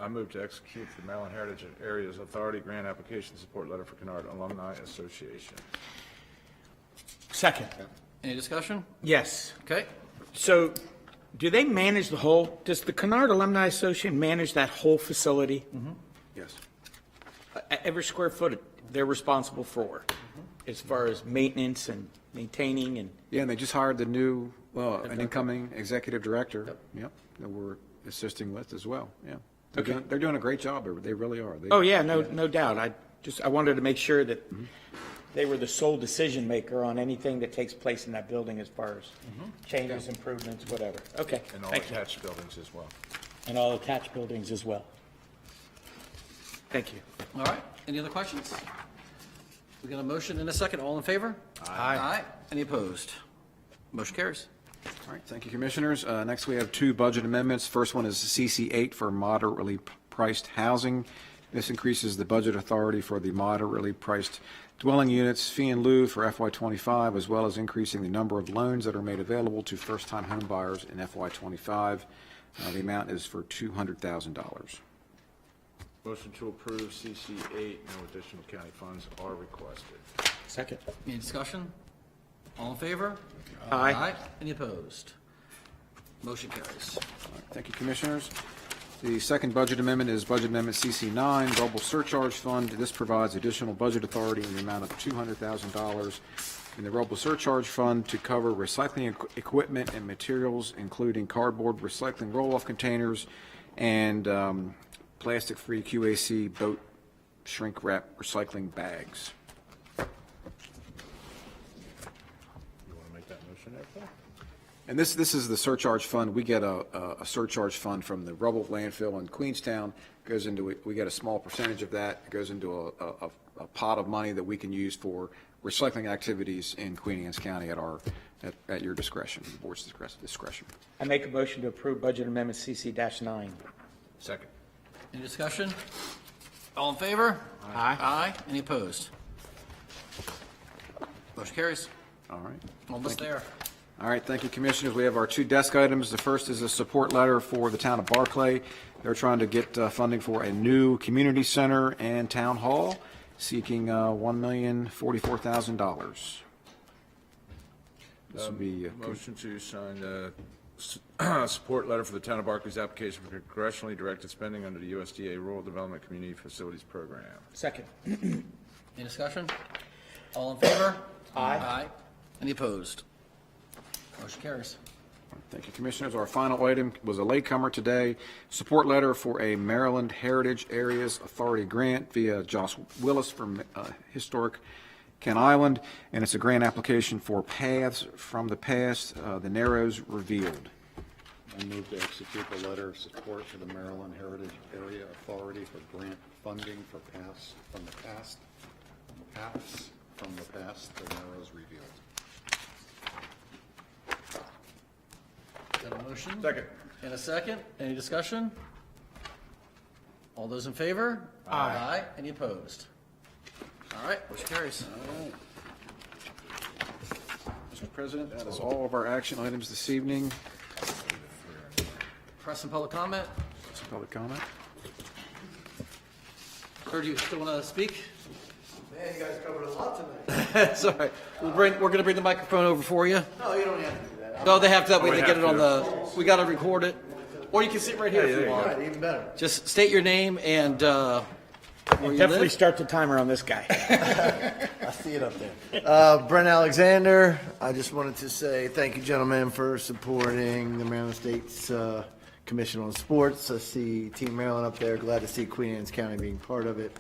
I move to execute the Maryland Heritage Areas Authority grant application support letter for Kennard Alumni Association. Second. Any discussion? Yes. Okay. So Do they manage the whole, does the Kennard Alumni Association manage that whole facility? Yes. Every square foot they're responsible for, as far as maintenance and maintaining and, Yeah, and they just hired the new, an incoming executive director. Yep, that we're assisting with as well, yeah. Okay. They're doing a great job, they really are. oh, yeah, no doubt. I wanted to make sure that they were the sole decision maker on anything that takes place in that building as far as changes, improvements, whatever. Okay, And all thank you. attached buildings as well. And all attached buildings as well. Thank you. All right, any other questions? We got a motion and a second, all in favor? Aye. Any opposed? Motion carries. All right, thank you, Commissioners. Next, we have two budget amendments. First one is CC8 for moderately priced housing. This increases the budget authority for the moderately priced dwelling units fee in lieu for FY25, as well as increasing the number of loans that are made available to first-time home buyers in FY25. The amount is for $200,000. Motion to approve CC8, no additional county funds are requested. Second. Any discussion? All in favor? Aye. Any opposed? Motion carries. Thank you, Commissioners. The second budget amendment is Budget Amendment CC9, Global Surcharge Fund. This provides additional budget authority in the amount of $200,000 in the Global Surcharge Fund to cover recycling equipment and materials, including cardboard recycling roll-off containers and plastic-free QAC boat shrink wrap recycling bags. You want to make that motion there, Paul? And this is the surcharge fund. We get a surcharge fund from the rubble landfill in Queenstown. Goes into, we get a small percentage of that. It goes into a pot of money that we can use for recycling activities in Queen Anne's County at your discretion, the board's discretion. I make a motion to approve Budget Amendment CC-9. Second. Any discussion? All in favor? Aye. Any opposed? Motion carries. All right. Almost there. All right, thank you, Commissioners. We have our two desk items. The first is a support letter for the town of Barclay. They're trying to get funding for a new community center and town hall, seeking $1,044,000. This would be Motion to sign the support letter for the town of Barclay's application for congressionally directed spending under the USDA Rural Development Community Facilities Program. Second. Any discussion? All in favor? Aye. Any opposed? Motion carries. Thank you, Commissioners. Our final item was a latecomer today. Support letter for a Maryland Heritage Areas Authority grant via Josh Willis from Historic Kent Island, and it's a grant application for Paths from the Past, the Narrows Revealed. I move to execute the letter of support for the Maryland Heritage Area Authority for grant funding for paths from the past, the Narrows Revealed. Got a motion? Second. And a second. Any discussion? All those in favor? Aye. Any opposed? All right, motion carries. Mr. President, that is all of our action items this evening. Press and public comment. Some public comment. Sir, do you still want to speak? Man, you guys covered a lot tonight. That's all right. We're going to bring the microphone over for you. No, you don't have to do that. No, they have to, that way they get it on the, we got to record it. Or you can sit right here if you All want. right, even better. Just state your name and where you Definitely live. start the timer on this guy. I see it up there. Brent Alexander, I just wanted to say thank you, gentlemen, for supporting the Maryland State's Commission on Sports. I see Team Maryland up there. Glad to see Queen Anne's County being part of it.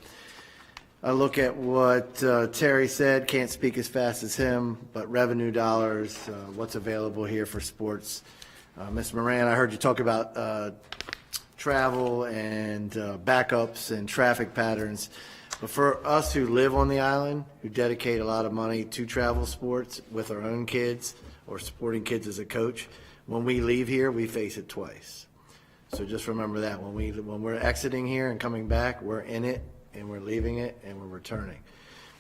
I look at what Terry said, can't speak as fast as him, but revenue dollars, what's available here for sports. Ms. Moran, I heard you talk about travel and backups and traffic patterns. But for us who live on the island, who dedicate a lot of money to travel sports with our own kids or supporting kids as a coach, when we leave here, we face it twice. So just remember that. When we're exiting here and coming back, we're in it and we're leaving it and we're returning.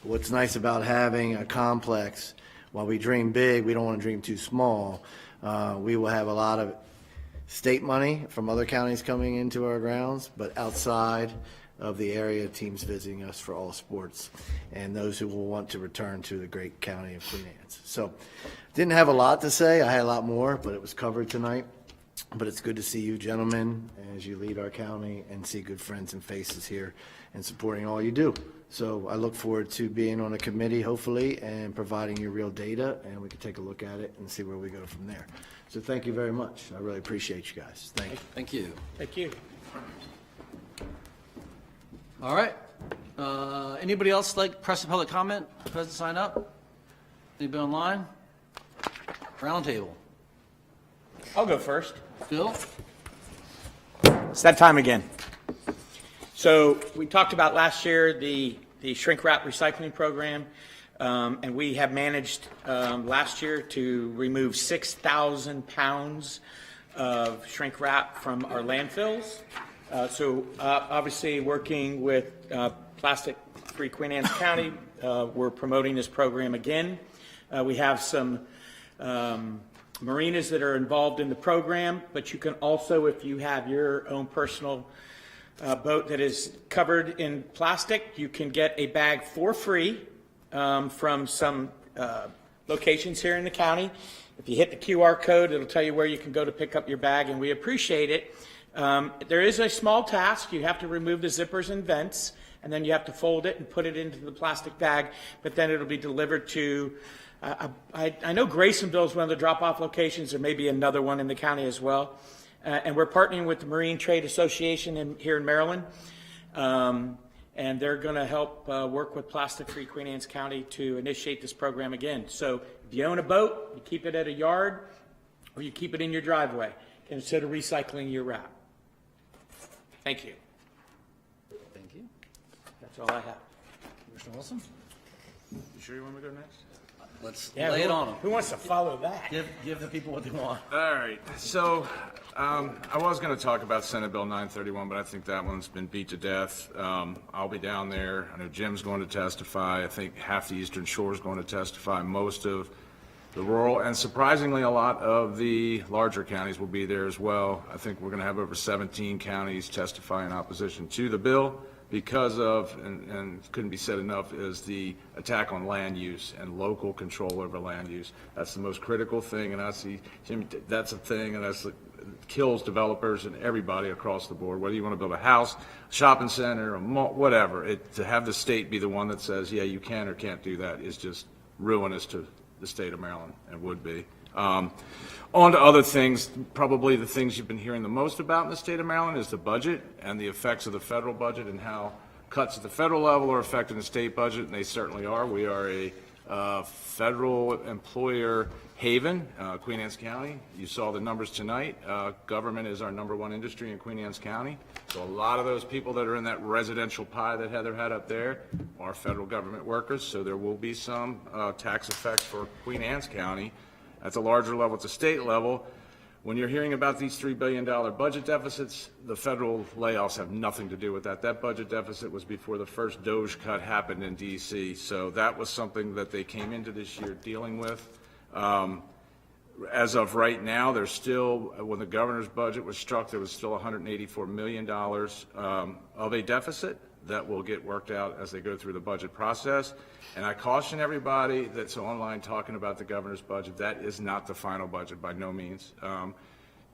What's nice about having a complex, while we dream big, we don't want to dream too small. We will have a lot of state money from other counties coming into our grounds, but outside of the area, teams visiting us for all sports, and those who will want to return to the great county of Queen Anne's. So, didn't have a lot to say. I had a lot more, but it was covered tonight. But it's good to see you gentlemen as you lead our county and see good friends and faces here and supporting all you do. So I look forward to being on a committee, hopefully, and providing you real data, and we can take a look at it and see where we go from there. So thank you very much. I really appreciate you guys. Thank you. Thank you. Thank you. All right. Anybody else like press and public comment? Present, sign up. Anybody online? Roundtable. I'll go first. Bill? It's that time again. So we talked about last year the shrink wrap recycling program, and we have managed last year to remove 6,000 pounds of shrink wrap from our landfills. So obviously working with Plastic Free Queen Anne's County, we're promoting this program again. We have some marinas that are involved in the program, but you can also, if you have your own personal boat that is covered in plastic, you can get a bag for free from some locations here in the county. If you hit the QR code, it'll tell you where you can go to pick up your bag, and we appreciate it. There is a small task. You have to remove the zippers and vents, and then you have to fold it and put it into the plastic bag, but then it'll be delivered to I know Graysonville is one of the drop-off locations. There may be another one in the county as well. And we're partnering with the Marine Trade Association here in Maryland. And they're going to help work with Plastic Free Queen Anne's County to initiate this program again. So if you own a boat, you keep it at a yard, or you keep it in your driveway, consider recycling your wrap. Thank you. Thank you. That's all I have. Commissioner Wilson? You sure you want me to go next? Let's lay it on them. Who wants to follow that? Give the people what they want. All right, so I was going to talk about Senate Bill 931, but I think that one's been beat to death. I'll be down there. I know Jim's going to testify. I think half the Eastern Shore is going to testify. Most of the rural, and surprisingly, a lot of the larger counties will be there as well. I think we're going to have over 17 counties testify in opposition to the bill because of, and couldn't be said enough, is the attack on land use and local control over land use. That's the most critical thing, and I see, Jimmy, that's a thing, and that's kills developers and everybody across the board, whether you want to build a house, shopping center, a mall, whatever. To have the state be the one that says, yeah, you can or can't do that is just ruinous to the state of Maryland, and would be. On to other things. Probably the things you've been hearing the most about in the state of Maryland is the budget and the effects of the federal budget and how cuts at the federal level are affecting the state budget, and they certainly are. We are a federal employer haven, Queen Anne's County. You saw the numbers tonight. Government is our #1 industry in Queen Anne's County. So a lot of those people that are in that residential pie that Heather had up there are federal government workers. So there will be some tax effects for Queen Anne's County. At the larger level, at the state level, when you're hearing about these $3 billion budget deficits, the federal layoffs have nothing to do with that. That budget deficit was before the first DOGE cut happened in D.C., so that was something that they came into this year dealing with. As of right now, there's still, when the governor's budget was struck, there was still $184 million of a deficit that will get worked out as they go through the budget process. And I caution everybody that's online talking about the governor's budget, that is not the final budget by no means.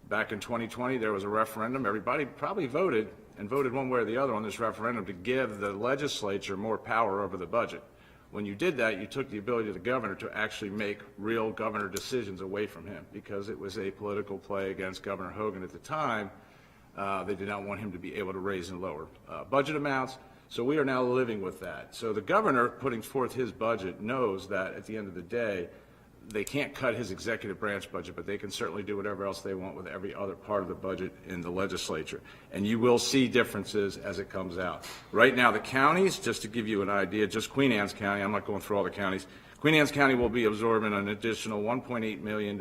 Back in 2020, there was a referendum. Everybody probably voted, and voted one way or the other on this referendum to give the legislature more power over the budget. When you did that, you took the ability of the governor to actually make real governor decisions away from him, because it was a political play against Governor Hogan at the time. They did not want him to be able to raise and lower budget amounts. So we are now living with that. So the governor putting forth his budget knows that at the end of the day, they can't cut his executive branch budget, but they can certainly do whatever else they want with every other part of the budget in the legislature. And you will see differences as it comes out. Right now, the counties, just to give you an idea, just Queen Anne's County, I'm not going through all the counties, Queen Anne's County will be absorbing an additional $1.8 million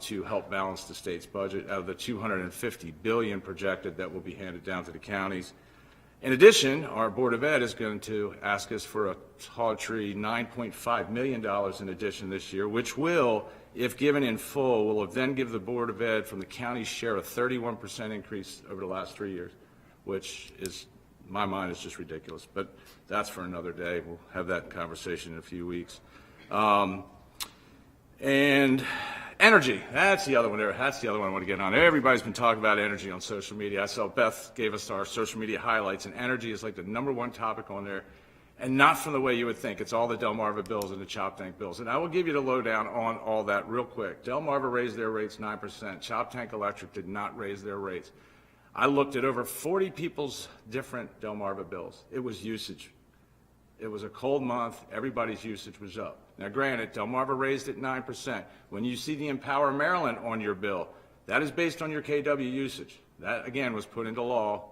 to help balance the state's budget out of the $250 billion projected that will be handed down to the counties. In addition, our Board of Ed is going to ask us for a paltry $9.5 million in addition this year, which will, if given in full, will then give the Board of Ed from the county's share a 31% increase over the last 3 years, which is, in my mind, is just ridiculous. But that's for another day. We'll have that conversation in a few weeks. And Energy, that's the other one there. That's the other one I want to get on. Everybody's been talking about energy on social media. I saw Beth gave us our social media highlights, and energy is like the #1 topic on there, and not from the way you would think. It's all the Delmarva bills and the Chop Tank bills. And I will give you the lowdown on all that real quick. Delmarva raised their rates 9%. Chop Tank Electric did not raise their rates. I looked at over 40 people's different Delmarva bills. It was usage. It was a cold month. Everybody's usage was up. Now, granted, Delmarva raised it 9%. When you see the Empower Maryland on your bill, that is based on your KW usage. That, again, was put into law.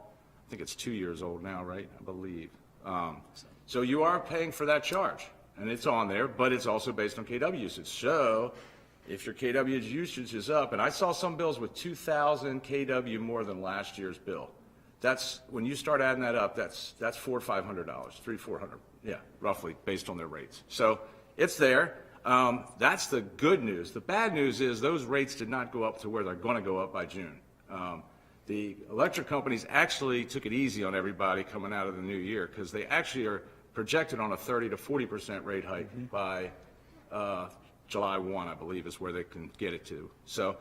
I think it's 2 years old now, right? I believe. So you are paying for that charge, and it's on there, but it's also based on KW usage. So if your KW usage is up, and I saw some bills with 2,000 KW more than last year's bill. That's, when you start adding that up, that's $400 or $500, $300-400, yeah, roughly, based on their rates. So it's there. That's the good news. The bad news is those rates did not go up to where they're going to go up by June. The electric companies actually took it easy on everybody coming out of the new year because they actually are projected on a 30 to 40% rate hike by July 1, I believe, is where they can get it to. So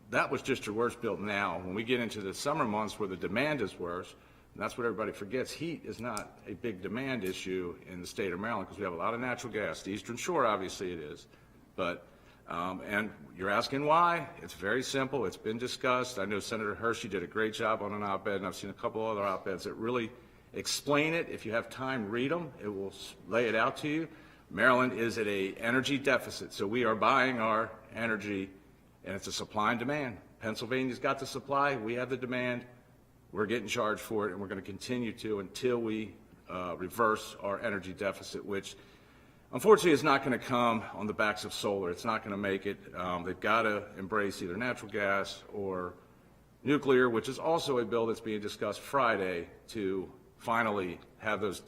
that was just your worst bill now. When we get into the summer months where the demand is worse, and that's what everybody forgets, heat is not a big demand issue in the state of Maryland because we have a lot of natural gas. The Eastern Shore, obviously, it is. But, and you're asking why? It's very simple. It's been discussed. I know Senator Hershey did a great job on an op-ed, and I've seen a couple other op-eds that really explain it. If you have time, read them. It will lay it out to you. Maryland is at an energy deficit, so we are buying our energy, and it's a supply and demand. Pennsylvania's got the supply. We have the demand. We're getting charged for it, and we're going to continue to until we reverse our energy deficit, which unfortunately is not going to come on the backs of solar. It's not going to make it. They've got to embrace either natural gas or nuclear, which is also a bill that's being discussed Friday to finally have those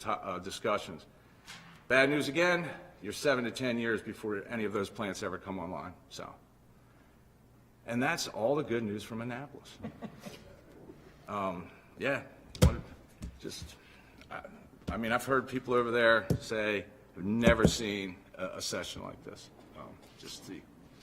discussions. Bad news again, you're 7 to 10 years before any of those plants ever come online. So, and that's all the good news from Annapolis. Yeah, just, I mean, I've heard people over there say they've never seen a session like this.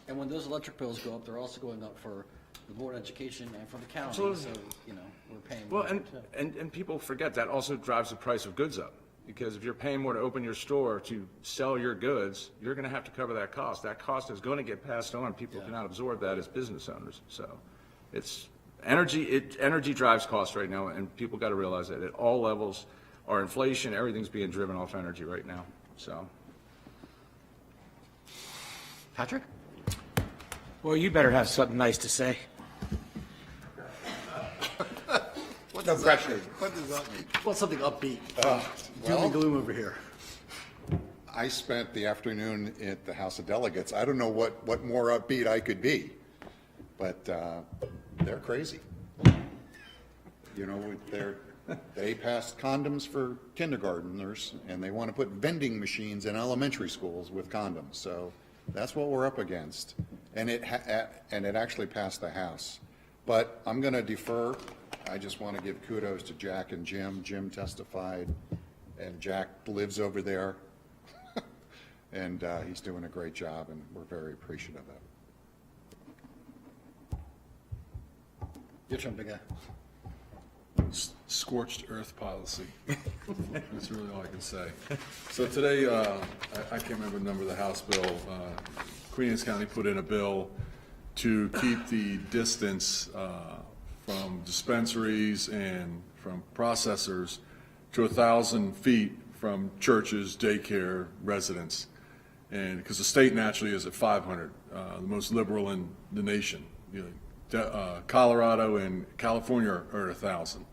And when those electric bills go up, they're also going up for the Board of Education and for the county. Absolutely. So, you know, we're paying Well, more. and people forget that also drives the price of goods up. Because if you're paying more to open your store to sell your goods, you're going to have to cover that cost. That cost is going to get passed on. People cannot absorb that as business owners. So it's energy. Energy drives costs right now, and people got to realize that at all levels, our inflation, everything's being driven off energy right now. So, Patrick? Well, you better have something nice to say. No pressure. What does that mean? Well, something upbeat. Doom well- and gloom over here. I spent the afternoon at the House of Delegates. I don't know what more upbeat I could be, but they're crazy. You know, they passed condoms for kindergarteners, and they want to put vending machines in elementary schools with condoms. So that's what we're up against, and it actually passed the House. But I'm going to defer. I just want to give kudos to Jack and Jim. Jim testified, and Jack lives over there, and he's doing a great job, and we're very appreciative of it. Your turn, big guy. Scorched earth policy. That's really all I can say. So today, I can't remember the number of the House bill. Queen Anne's County put in a bill to keep the distance from dispensaries and from processors to 1,000 feet from churches, daycare, residents. And because the state naturally is at 500, the most liberal in the nation. You know, Colorado and California are at 1,000.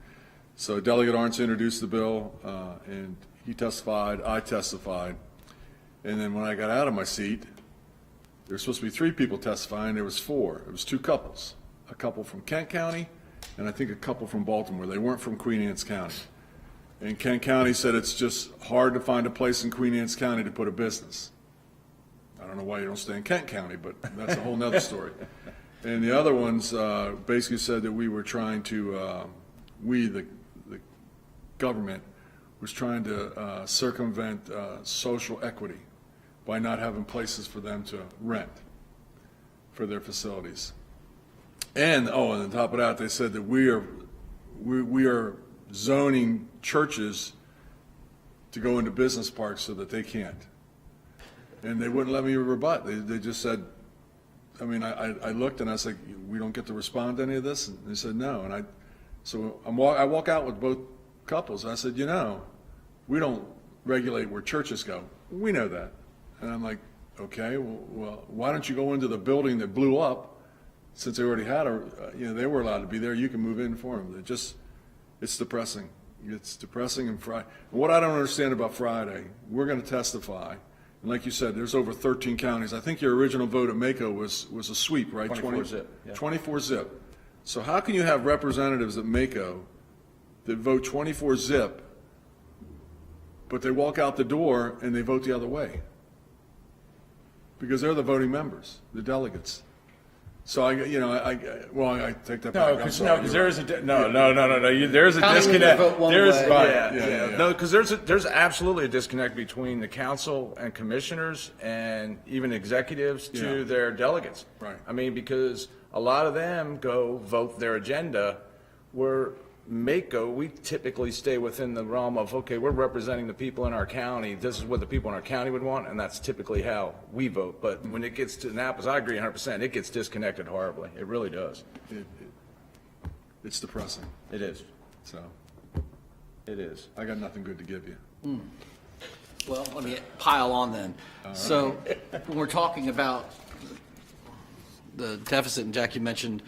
So Delegate Arntz introduced the bill, and he testified, I testified. And then when I got out of my seat, there were supposed to be 3 people testifying, there was 4. It was 2 couples, a couple from Kent County, and I think a couple from Baltimore. They weren't from Queen Anne's County. And Kent County said it's just hard to find a place in Queen Anne's County to put a business. I don't know why you don't stay in Kent County, but that's a whole nother story. And the other ones basically said that we were trying to, the government was trying to circumvent social equity by not having places for them to rent. for their facilities. And, oh, and on top of that, they said that we are zoning churches to go into business parks so that they can't. And they wouldn't let me rebut. They just said, I mean, I looked and I was like, we don't get to respond to any of this? And they said, no. And I walk out with both couples. And I said, we don't regulate where churches go. We know that. And I'm like, okay, well, why don't you go into the building that blew up? Since they already had they were allowed to be there, you can move in for them. It's depressing. It's depressing. And Friday, what I don't understand about Friday, we're going to testify. And like you said, there's over 13 counties. I think your original vote at Mako was a sweep, right? 24 zip. Yeah. 24 zip. So how can you have representatives at Mako that vote 24 zip, but they walk out the door and they vote the other way? Because they're the voting members, the delegates. So I take that back. No, because there is a there is a disconnect. There is no, because there's absolutely a disconnect between the council and commissioners and even executives to their delegates. Right. I mean, because a lot of them go vote their agenda, where Mako, we typically stay within the realm of, okay, we're representing the people in our county. This is what the people in our county would want, and that's typically how we vote. But when it gets to Annapolis, I agree 100%. It gets disconnected horribly. It really does. It's depressing. It is. So It is. I got nothing good to give you. Well, let me pile on then. So when we're talking about the deficit, and Jack, you mentioned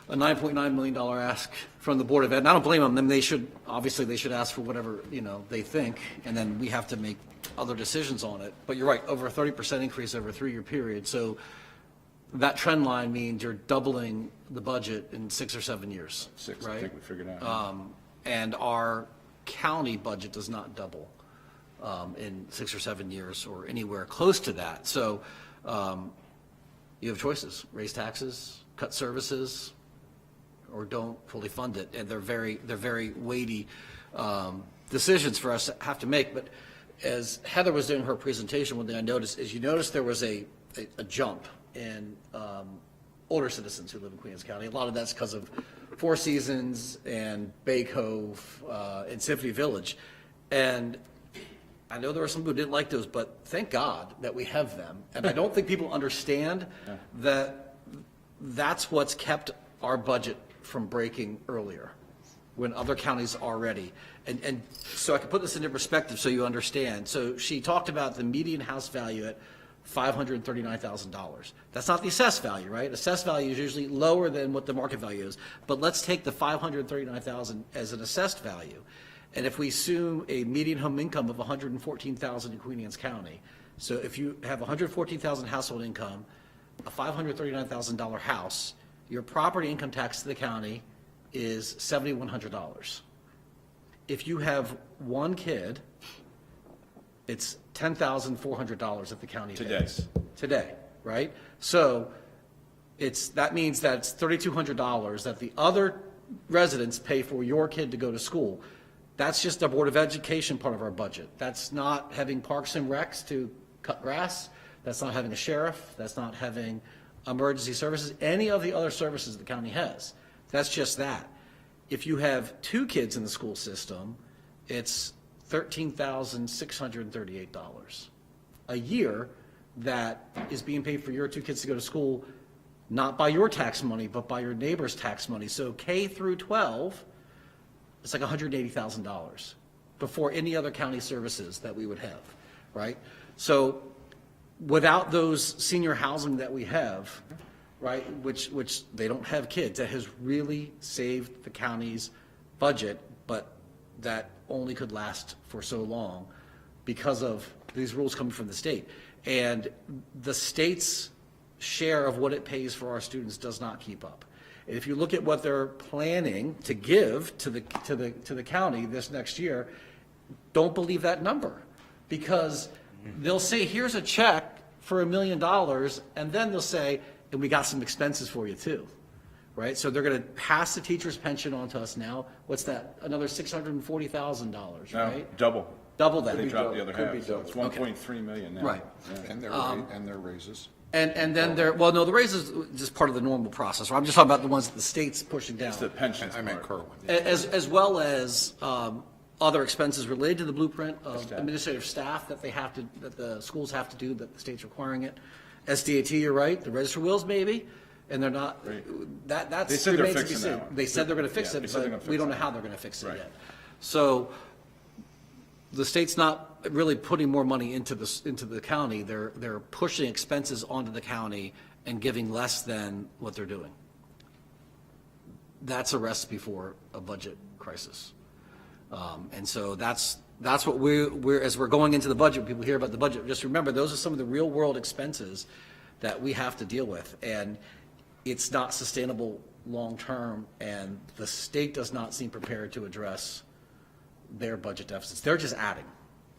a $9.9 million ask from the Board of Ed, and I don't blame them. They should ask for whatever, they think, and then we have to make other decisions on it. But you're right, over a 30% increase over a 3-year period. So that trend line means you're doubling the budget in 6 or 7 years. 6, right? I think we figured out. And our county budget does not double in 6 or 7 years or anywhere close to that. So you have choices: raise taxes, cut services, or don't fully fund it. And they're very weighty decisions for us to have to make. But as Heather was doing her presentation, one thing I noticed is there was a jump in older citizens who live in Queen Anne's County. A lot of that's because of Four Seasons and Bay Cove and Symphony Village. And I know there are some who didn't like those, but thank God that we have them. And I don't think people understand that that's what's kept our budget from breaking earlier when other counties are ready. And so I can put this into perspective so you understand. So she talked about the median house value at $539,000. That's not the assessed value, right? Assessed value is usually lower than what the market value is. But let's take the $539,000 as an assessed value. And if we assume a median home income of $114,000 in Queen Anne's County, so if you have $114,000 household income, a $539,000 house, your property income tax to the county is $7,100. If you have one kid, it's $10,400 that the county pays. Today, right? So that means that's $3,200 that the other residents pay for your kid to go to school. That's just the Board of Education part of our budget. That's not having Parks and Recs to cut grass. That's not having a sheriff. That's not having emergency services, any of the other services the county has. That's just that. If you have 2 kids in the school system, it's $13,638 a year that is being paid for your 2 kids to go to school, not by your tax money, but by your neighbor's tax money. So K through 12, it's like $180,000 before any other county services that we would have, right? So without those senior housing that we have, right, which they don't have kids, that has really saved the county's budget, but that only could last for so long because of these rules coming from the state. And the state's share of what it pays for our students does not keep up. And if you look at what they're planning to give to the county this next year, don't believe that number, because they'll say, here's a check for $1 million, and then they'll say, and we got some expenses for you too, right? So they're going to pass the teacher's pension on to us now. What's that? Another $640,000, right? Double Double that. They dropped the other half. So it's Okay. 1.3 million now. Right. And their raises. And then well, no, the raise is just part of the normal process. I'm just talking about the ones that the state's pushing down. It's the pensions I meant part. Kerwin. As well as other expenses related to the blueprint of administrative staff that that the schools have to do, that the state's requiring it. SDAT, you're right, the register wills maybe, and they're not, that's. They said they're remains to be fixing seen. that one. They said they're gonna fix Yeah, it, they said they're gonna but we fix don't know that. how they're gonna fix it Right. yet. So the state's not really putting more money into the county, they're pushing expenses onto the county and giving less than what they're doing. That's a recipe for a budget crisis. And so that's what we're, as we're going into the budget, people hear about the budget, just remember, those are some of the real world expenses that we have to deal with. And it's not sustainable long-term, and the state does not seem prepared to address their budget deficits. They're just adding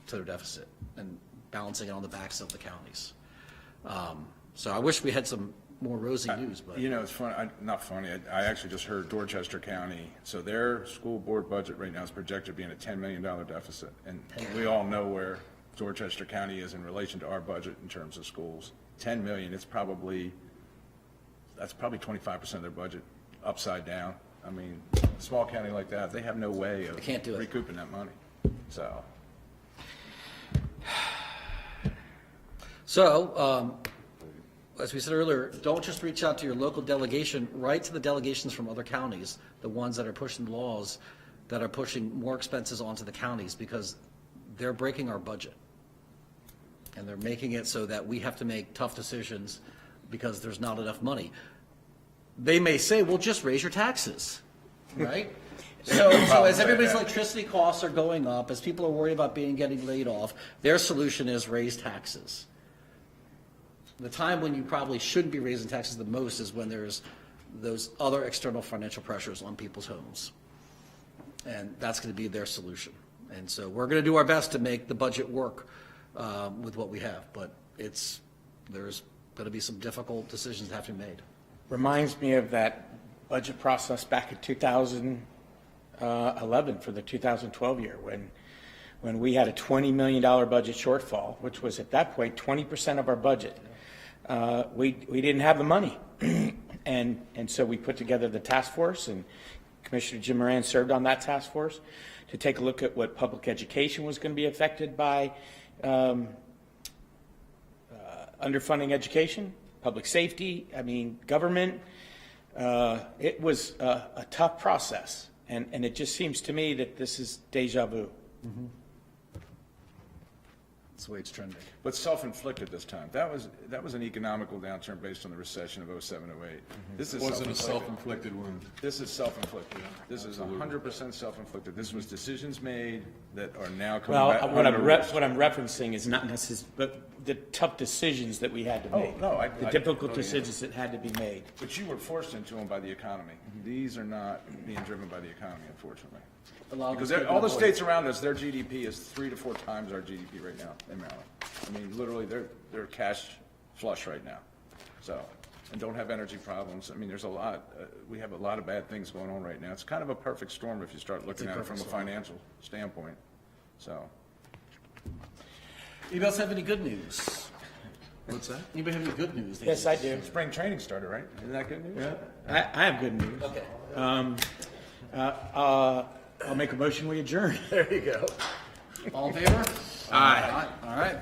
to their deficit and balancing it on the backs of the counties. So I wish we had some more rosy news, but. You know, it's funny, not funny, I actually just heard Dorchester County, so their school board budget right now is projected to be in a $10 million deficit. And we all know where Dorchester County is in relation to our budget in terms of schools. 10 million, that's probably 25% of their budget upside down. I mean, a small county like that, they have no way of can't do it. recouping that money, so. So, as we said earlier, don't just reach out to your local delegation, write to the delegations from other counties, the ones that are pushing laws that are pushing more expenses onto the counties, because they're breaking our budget. And they're making it so that we have to make tough decisions because there's not enough money. They may say, well, just raise your taxes, right? So as everybody's electricity costs are going up, as people are worried about getting laid off, their solution is raise taxes. The time when you probably shouldn't be raising taxes the most is when there's those other external financial pressures on people's homes. And that's going to be their solution. And so we're going to do our best to make the budget work with what we have, but there's going to be some difficult decisions that have to be made. Reminds me of that budget process back in 2011 for the 2012 year, when we had a $20 million budget shortfall, which was at that point 20% of our budget. We didn't have the money, and so we put together the task force, and Commissioner Jim Moran served on that task force to take a look at what public education was going to be affected by underfunding education, public safety, government. It was a tough process, and it just seems to me that this is deja vu. Mm-hmm. That's the way it's trending. But self-inflicted this time. That was an economical downturn based on the recession of 07, 08. This is Wasn't a self-inflicted wound. This is self-inflicted. This is 100% self-inflicted. This was decisions made that are now coming Well, back. what I'm referencing is not necessarily, but the tough decisions that we had to make. no, The difficult decisions that had to be made. But you were forced into them by the economy. These are not being driven by the economy, unfortunately. Because all the states around us, their GDP is 3 to 4 times our GDP right now in Maryland. Literally, they're cash flush right now. So, and don't have energy problems. There's a lot. We have a lot of bad things going on right now. It's kind of a perfect storm if you start looking at it from a financial standpoint. So. Anybody else have any good news? What's that? Anybody have any good news? Yes, I do. Spring training started, right? Isn't that good news? Yeah. I have good news. Okay. I'll make a motion, we adjourn. There you go. All in favor? Aye. All right.